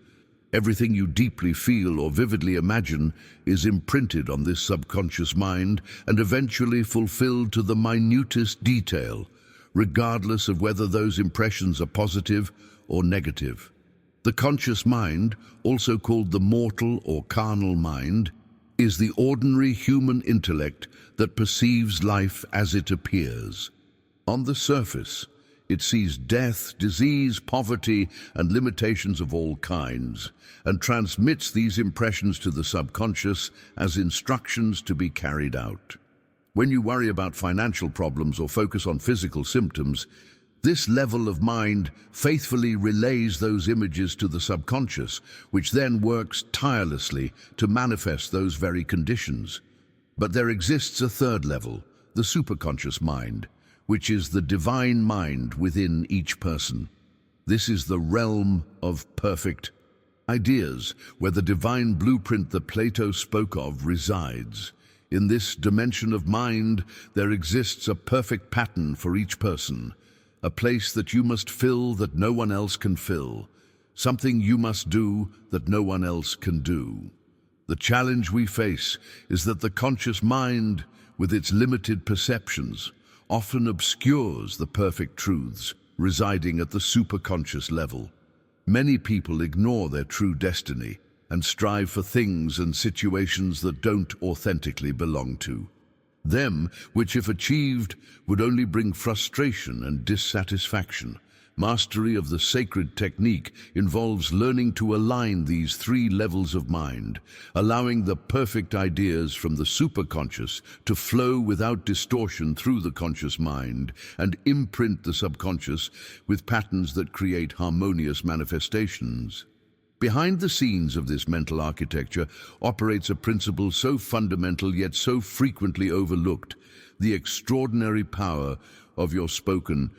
Everything you deeply feel or vividly imagine is imprinted on this subconscious mind and eventually fulfilled to the minutest detail, regardless of whether those impressions are positive or negative. The conscious mind, also called the mortal or carnal mind, is the ordinary human intellect that perceives life as it appears. On the surface, it sees death, disease, poverty, and limitations of all kinds, and transmits these impressions to the subconscious as instructions to be carried out. When you worry about financial problems or focus on physical symptoms, this level of mind faithfully relays those images to the subconscious, which then works tirelessly to manifest those very conditions. But there exists a third level, the superconscious mind, which is the divine mind within each person. This is the realm of perfect ideas, where the divine blueprint that Plato spoke of resides. In this dimension of mind, there exists a perfect pattern for each person, a place that you must fill that no one else can fill, something you must do that no one else can do. The challenge we face is that the conscious mind, with its limited perceptions, often obscures the perfect truths residing at the superconscious level. Many people ignore their true destiny and strive for things and situations that don't authentically belong to them, which, if achieved, would only bring frustration and dissatisfaction. Mastery of the sacred technique involves learning to align these three levels of mind, allowing the perfect ideas from the superconscious to flow without distortion through the conscious mind and imprint the subconscious with patterns that create harmonious manifestations. Behind the scenes of this mental architecture operates a principle so fundamental yet so frequently overlooked: the extraordinary power of your spoken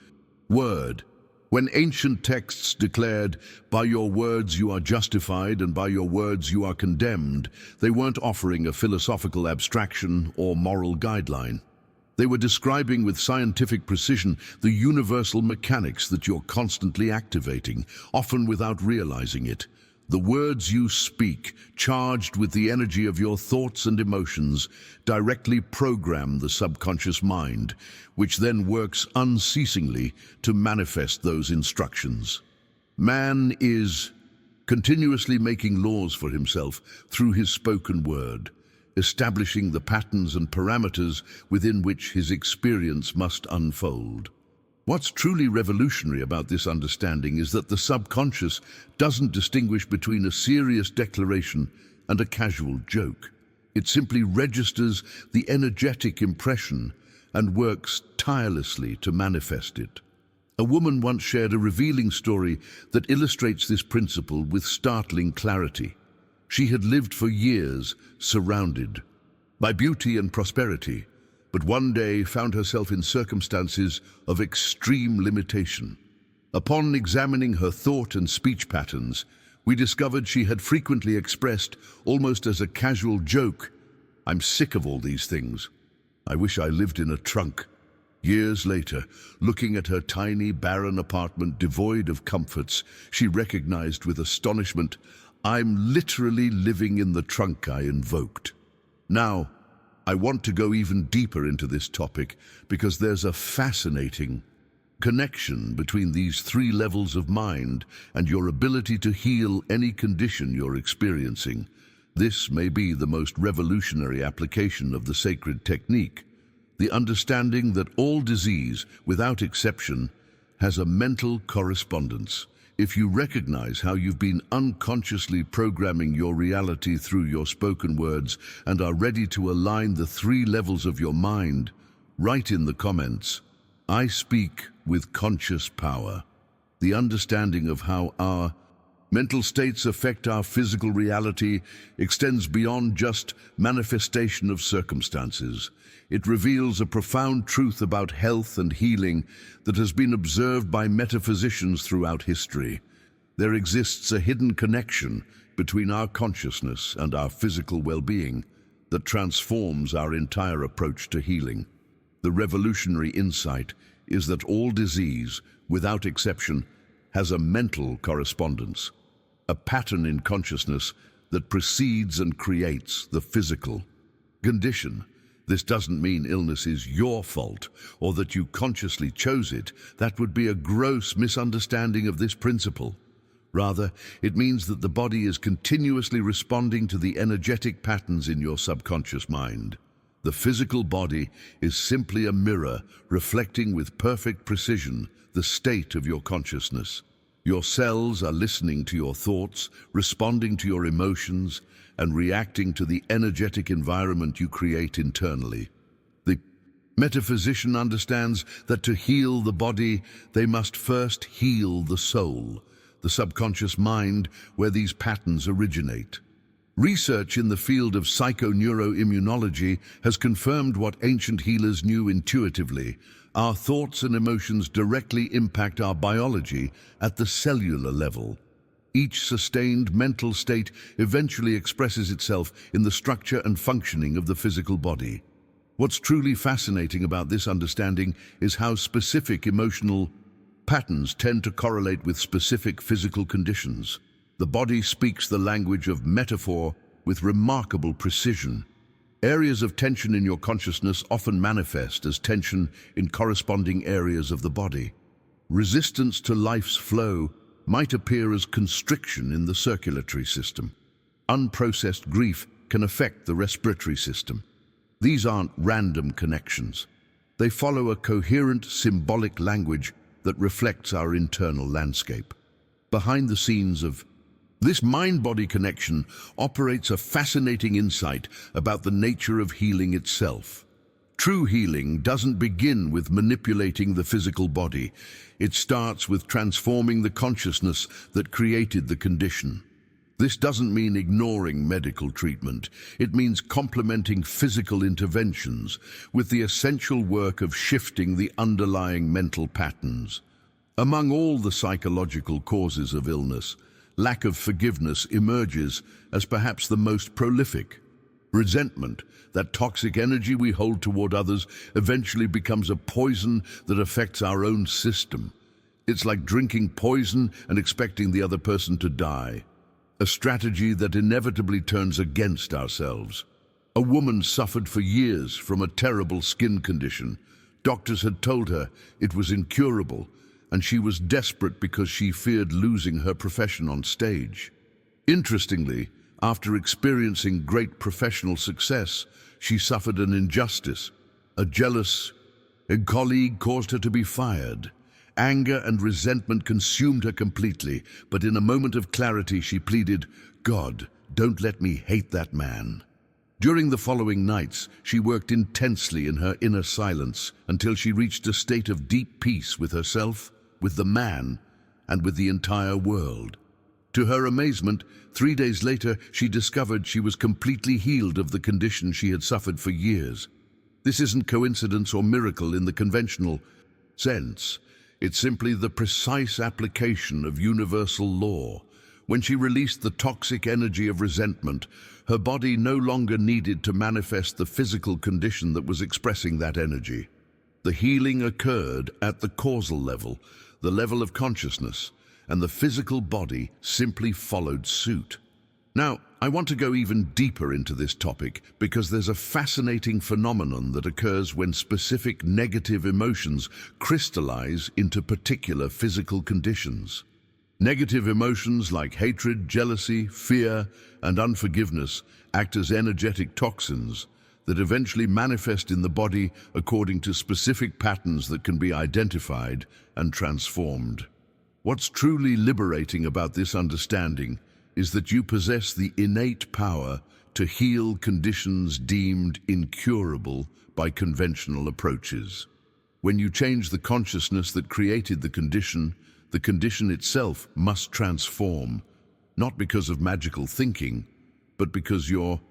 word. When ancient texts declared, "By your words you are justified and by your words you are condemned," they weren't offering a philosophical abstraction or moral guideline. They were describing with scientific precision the universal mechanics that you're constantly activating, often without realizing it. The words you speak, charged with the energy of your thoughts and emotions, directly program the subconscious mind, which then works unceasingly to manifest those instructions. Man is continuously making laws for himself through his spoken word, establishing the patterns and parameters within which his experience must unfold. What's truly revolutionary about this understanding is that the subconscious doesn't distinguish between a serious declaration and a casual joke. It simply registers the energetic impression and works tirelessly to manifest it. A woman once shared a revealing story that illustrates this principle with startling clarity. She had lived for years surrounded by beauty and prosperity, but one day found herself in circumstances of extreme limitation. Upon examining her thought and speech patterns, we discovered she had frequently expressed, almost as a casual joke, "I'm sick of all these things. I wish I lived in a trunk." Years later, looking at her tiny, barren apartment devoid of comforts, she recognized with astonishment, "I'm literally living in the trunk I invoked." Now, I want to go even deeper into this topic because there's a fascinating connection between these three levels of mind and your ability to heal any condition you're experiencing. This may be the most revolutionary application of the sacred technique, the understanding that all disease, without exception, has a mental correspondence. If you recognize how you've been unconsciously programming your reality through your spoken words and are ready to align the three levels of your mind, write in the comments, "I speak with conscious power." The understanding of how our mental states affect our physical reality extends beyond just manifestation of circumstances. It reveals a profound truth about health and healing that has been observed by metaphysicians throughout history. There exists a hidden connection between our consciousness and our physical well-being that transforms our entire approach to healing. The revolutionary insight is that all disease, without exception, has a mental correspondence, a pattern in consciousness that precedes and creates the physical condition. This doesn't mean illness is your fault or that you consciously chose it. That would be a gross misunderstanding of this principle. Rather, it means that the body is continuously responding to the energetic patterns in your subconscious mind. The physical body is simply a mirror reflecting with perfect precision the state of your consciousness. Your cells are listening to your thoughts, responding to your emotions, and reacting to the energetic environment you create internally. The metaphysician understands that to heal the body, they must first heal the soul, the subconscious mind where these patterns originate. Research in the field of psychoneuroimmunology has confirmed what ancient healers knew intuitively. Our thoughts and emotions directly impact our biology at the cellular level. Each sustained mental state eventually expresses itself in the structure and functioning of the physical body. What's truly fascinating about this understanding is how specific emotional patterns tend to correlate with specific physical conditions. The body speaks the language of metaphor with remarkable precision. Areas of tension in your consciousness often manifest as tension in corresponding areas of the body. Resistance to life's flow might appear as constriction in the circulatory system. Unprocessed grief can affect the respiratory system. These aren't random connections. They follow a coherent symbolic language that reflects our internal landscape. Behind the scenes of this mind-body connection operates a fascinating insight about the nature of healing itself. True healing doesn't begin with manipulating the physical body. It starts with transforming the consciousness that created the condition. This doesn't mean ignoring medical treatment. It means complementing physical interventions with the essential work of shifting the underlying mental patterns. Among all the psychological causes of illness, lack of forgiveness emerges as perhaps the most prolific. Resentment, that toxic energy we hold toward others, eventually becomes a poison that affects our own system. It's like drinking poison and expecting the other person to die, a strategy that inevitably turns against ourselves. A woman suffered for years from a terrible skin condition. Doctors had told her it was incurable, and she was desperate because she feared losing her profession on stage. Interestingly, after experiencing great professional success, she suffered an injustice. A jealous colleague caused her to be fired. Anger and resentment consumed her completely, but in a moment of clarity she pleaded, "God, don't let me hate that man." During the following nights, she worked intensely in her inner silence until she reached a state of deep peace with herself, with the man, and with the entire world. To her amazement, 3 days later, she discovered she was completely healed of the condition she had suffered for years. This isn't coincidence or miracle in the conventional sense. It's simply the precise application of universal law. When she released the toxic energy of resentment, her body no longer needed to manifest the physical condition that was expressing that energy. The healing occurred at the causal level, the level of consciousness, and the physical body simply followed suit. Now, I want to go even deeper into this topic because there's a fascinating phenomenon that occurs when specific negative emotions crystallize into particular physical conditions. Negative emotions like hatred, jealousy, fear, and unforgiveness act as energetic toxins that eventually manifest in the body according to specific patterns that can be identified and transformed. What's truly liberating about this understanding is that you possess the innate power to heal conditions deemed incurable by conventional approaches. When you change the consciousness that created the condition itself must transform, not because of magical thinking, but because you're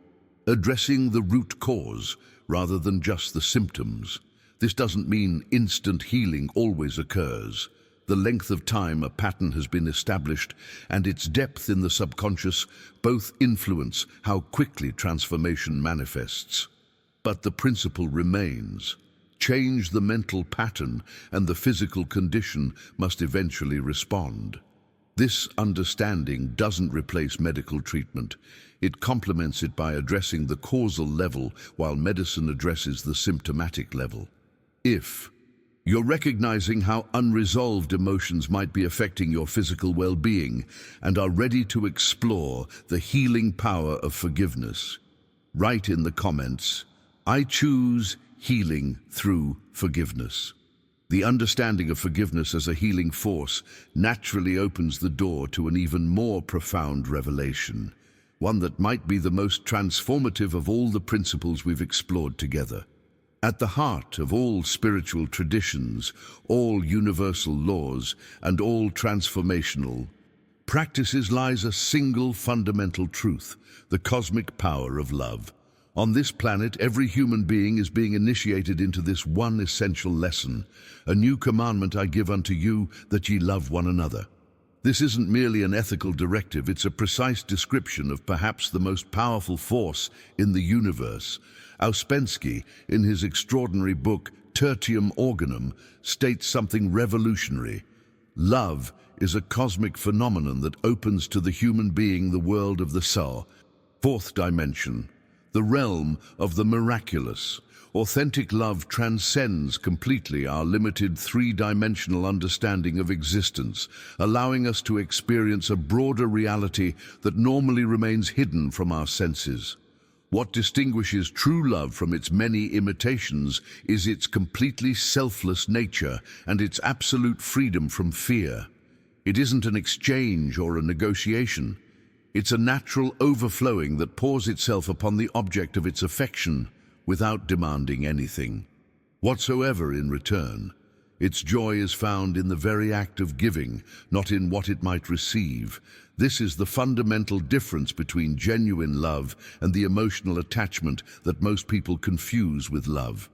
addressing the root cause rather than just the symptoms. This doesn't mean instant healing always occurs. The length of time a pattern has been established and its depth in the subconscious both influence how quickly transformation manifests. But the principle remains. Change the mental pattern and the physical condition must eventually respond. This understanding doesn't replace medical treatment. It complements it by addressing the causal level while medicine addresses the symptomatic level. If you're recognizing how unresolved emotions might be affecting your physical well-being and are ready to explore the healing power of forgiveness, write in the comments, "I choose healing through forgiveness." The understanding of forgiveness as a healing force naturally opens the door to an even more profound revelation, one that might be the most transformative of all the principles we've explored together. At the heart of all spiritual traditions, all universal laws, and all transformational practices lies a single fundamental truth, the cosmic power of love. On this planet, every human being is being initiated into this one essential lesson. "A new commandment I give unto you, that ye love one another." This isn't merely an ethical directive, it's a precise description of perhaps the most powerful force in the universe. Ouspensky, in his extraordinary book Tertium Organum, states something revolutionary. Love is a cosmic phenomenon that opens to the human being the world of the soul, fourth dimension, the realm of the miraculous. Authentic love transcends completely our limited three-dimensional understanding of existence, allowing us to experience a broader reality that normally remains hidden from our senses. What distinguishes true love from its many imitations is its completely selfless nature and its absolute freedom from fear. It isn't an exchange or a negotiation. It's a natural overflowing that pours itself upon the object of its affection without demanding anything whatsoever in return. Its joy is found in the very act of giving, not in what it might receive. This is the fundamental difference between genuine love and the emotional attachment that most people confuse with love.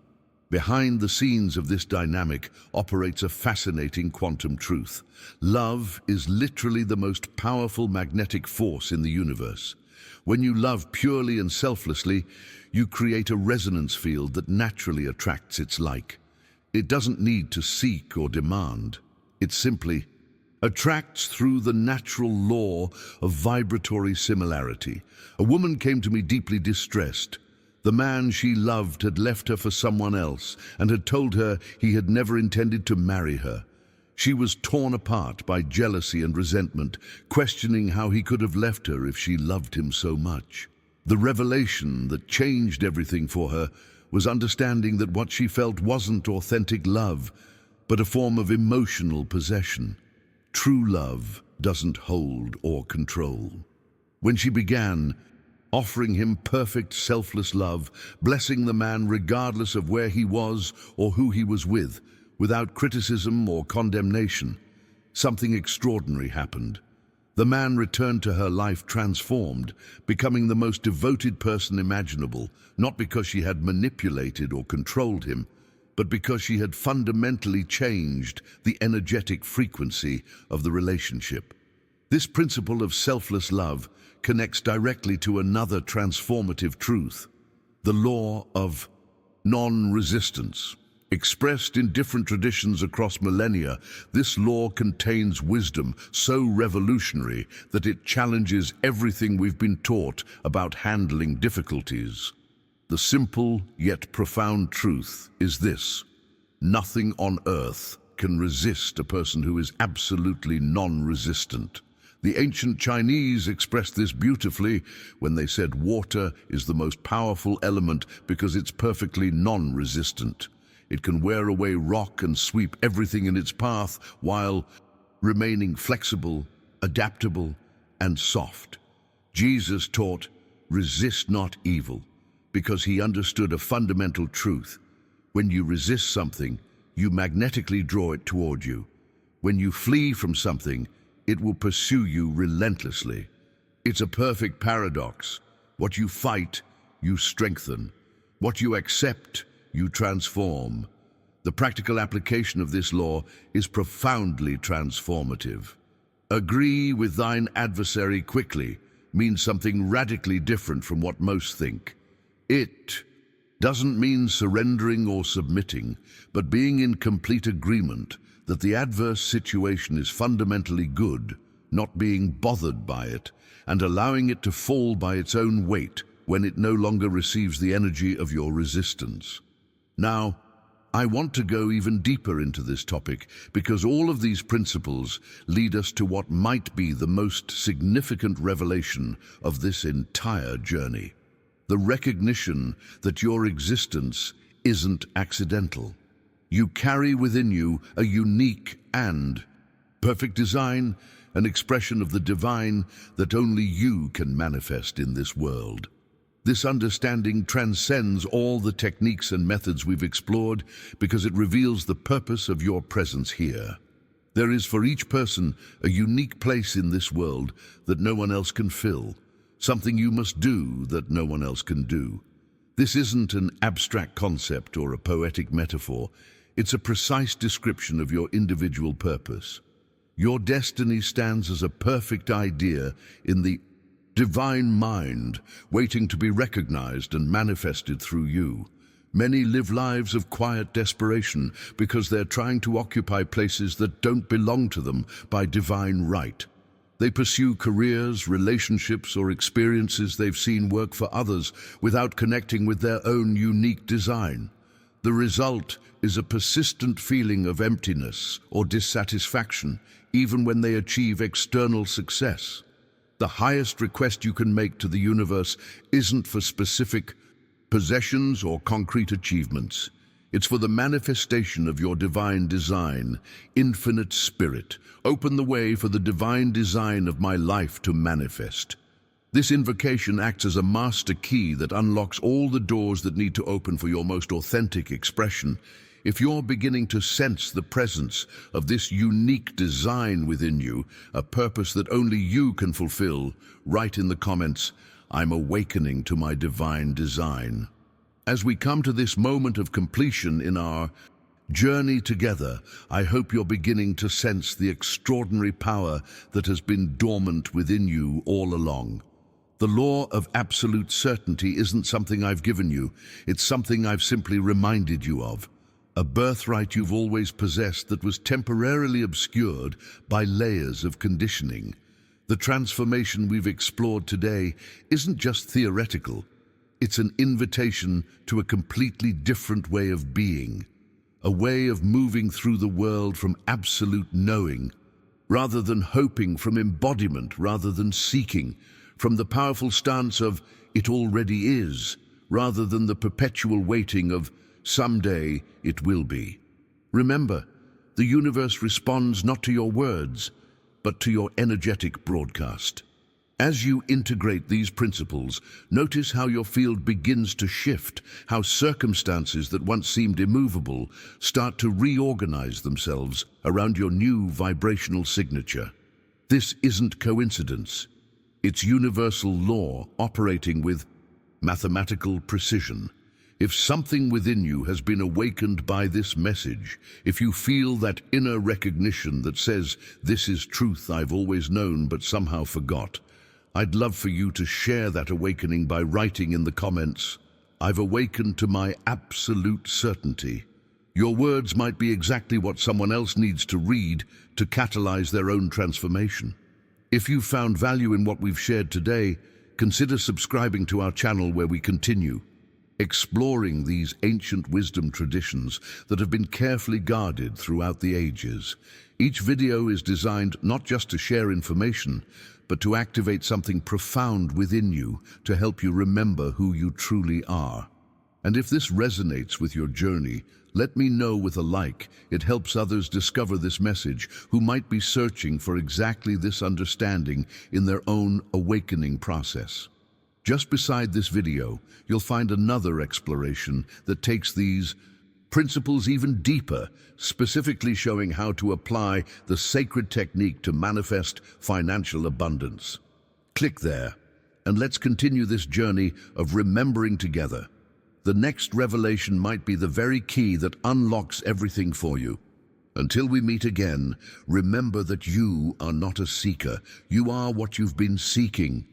Behind the scenes of this dynamic operates a fascinating quantum truth. Love is literally the most powerful magnetic force in the universe. When you love purely and selflessly, you create a resonance field that naturally attracts its like. It doesn't need to seek or demand. It simply attracts through the natural law of vibratory similarity. A woman came to me deeply distressed. The man she loved had left her for someone else and had told her he had never intended to marry her. She was torn apart by jealousy and resentment, questioning how he could have left her if she loved him so much. The revelation that changed everything for her was understanding that what she felt wasn't authentic love, but a form of emotional possession. True love doesn't hold or control. When she began offering him perfect, selfless love, blessing the man regardless of where he was or who he was with, without criticism or condemnation, something extraordinary happened. The man returned to her life transformed, becoming the most devoted person imaginable, not because she had manipulated or controlled him, but because she had fundamentally changed the energetic frequency of the relationship. This principle of selfless love connects directly to another transformative truth, the law of non-resistance. Expressed in different traditions across millennia, this law contains wisdom so revolutionary that it challenges everything we've been taught about handling difficulties. The simple yet profound truth is this: nothing on earth can resist a person who is absolutely non-resistant. The ancient Chinese expressed this beautifully when they said water is the most powerful element because it's perfectly non-resistant. It can wear away rock and sweep everything in its path while remaining flexible, adaptable, and soft. Jesus taught, resist not evil, because he understood a fundamental truth. When you resist something, you magnetically draw it toward you. When you flee from something, it will pursue you relentlessly. It's a perfect paradox. What you fight, you strengthen. What you accept, you transform. The practical application of this law is profoundly transformative. Agree with thine adversary quickly means something radically different from what most think. It doesn't mean surrendering or submitting, but being in complete agreement that the adverse situation is fundamentally good, not being bothered by it, and allowing it to fall by its own weight when it no longer receives the energy of your resistance. Now, I want to go even deeper into this topic because all of these principles lead us to what might be the most significant revelation of this entire journey: the recognition that your existence isn't accidental. You carry within you a unique and perfect design, an expression of the divine that only you can manifest in this world. This understanding transcends all the techniques and methods we've explored because it reveals the purpose of your presence here. There is for each person a unique place in this world that no one else can fill, something you must do that no one else can do. This isn't an abstract concept or a poetic metaphor. It's a precise description of your individual purpose. Your destiny stands as a perfect idea in the divine mind, waiting to be recognized and manifested through you. Many live lives of quiet desperation because they're trying to occupy places that don't belong to them by divine right. They pursue careers, relationships, or experiences they've seen work for others without connecting with their own unique design. The result is a persistent feeling of emptiness or dissatisfaction, even when they achieve external success. The highest request you can make to the universe isn't for specific possessions or concrete achievements. It's for the manifestation of your divine design, infinite spirit. Open the way for the divine design of my life to manifest. This invocation acts as a master key that unlocks all the doors that need to open for your most authentic expression. If you're beginning to sense the presence of this unique design within you, a purpose that only you can fulfill, write in the comments, "I'm awakening to my divine design." As we come to this moment of completion in our journey together, I hope you're beginning to sense the extraordinary power that has been dormant within you all along. The law of absolute certainty isn't something I've given you, it's something I've simply reminded you of. A birthright you've always possessed that was temporarily obscured by layers of conditioning. The transformation we've explored today isn't just theoretical, it's an invitation to a completely different way of being, a way of moving through the world from absolute knowing, rather than hoping, from embodiment rather than seeking, from the powerful stance of "it already is," rather than the perpetual waiting of "someday it will be." Remember, the universe responds not to your words, but to your energetic broadcast. As you integrate these principles, notice how your field begins to shift, how circumstances that once seemed immovable start to reorganize themselves around your new vibrational signature. This isn't coincidence. It's universal law operating with mathematical precision. If something within you has been awakened by this message, if you feel that inner recognition that says, "This is truth I've always known but somehow forgot," I'd love for you to share that awakening by writing in the comments, "I've awakened to my absolute certainty." Your words might be exactly what someone else needs to read to catalyze their own transformation. If you found value in what we've shared today, consider subscribing to our channel where we continue exploring these ancient wisdom traditions that have been carefully guarded throughout the ages. Each video is designed not just to share information, but to activate something profound within you to help you remember who you truly are. And if this resonates with your journey, let me know with a like. It helps others discover this message who might be searching for exactly this understanding in their own awakening process. Just beside this video, you'll find another exploration that takes these principles even deeper, specifically showing how to apply the sacred technique to manifest financial abundance. Click there, and let's continue this journey of remembering together. The next revelation might be the very key that unlocks everything for you. Until we meet again, remember that you are not a seeker. You are what you've been seeking.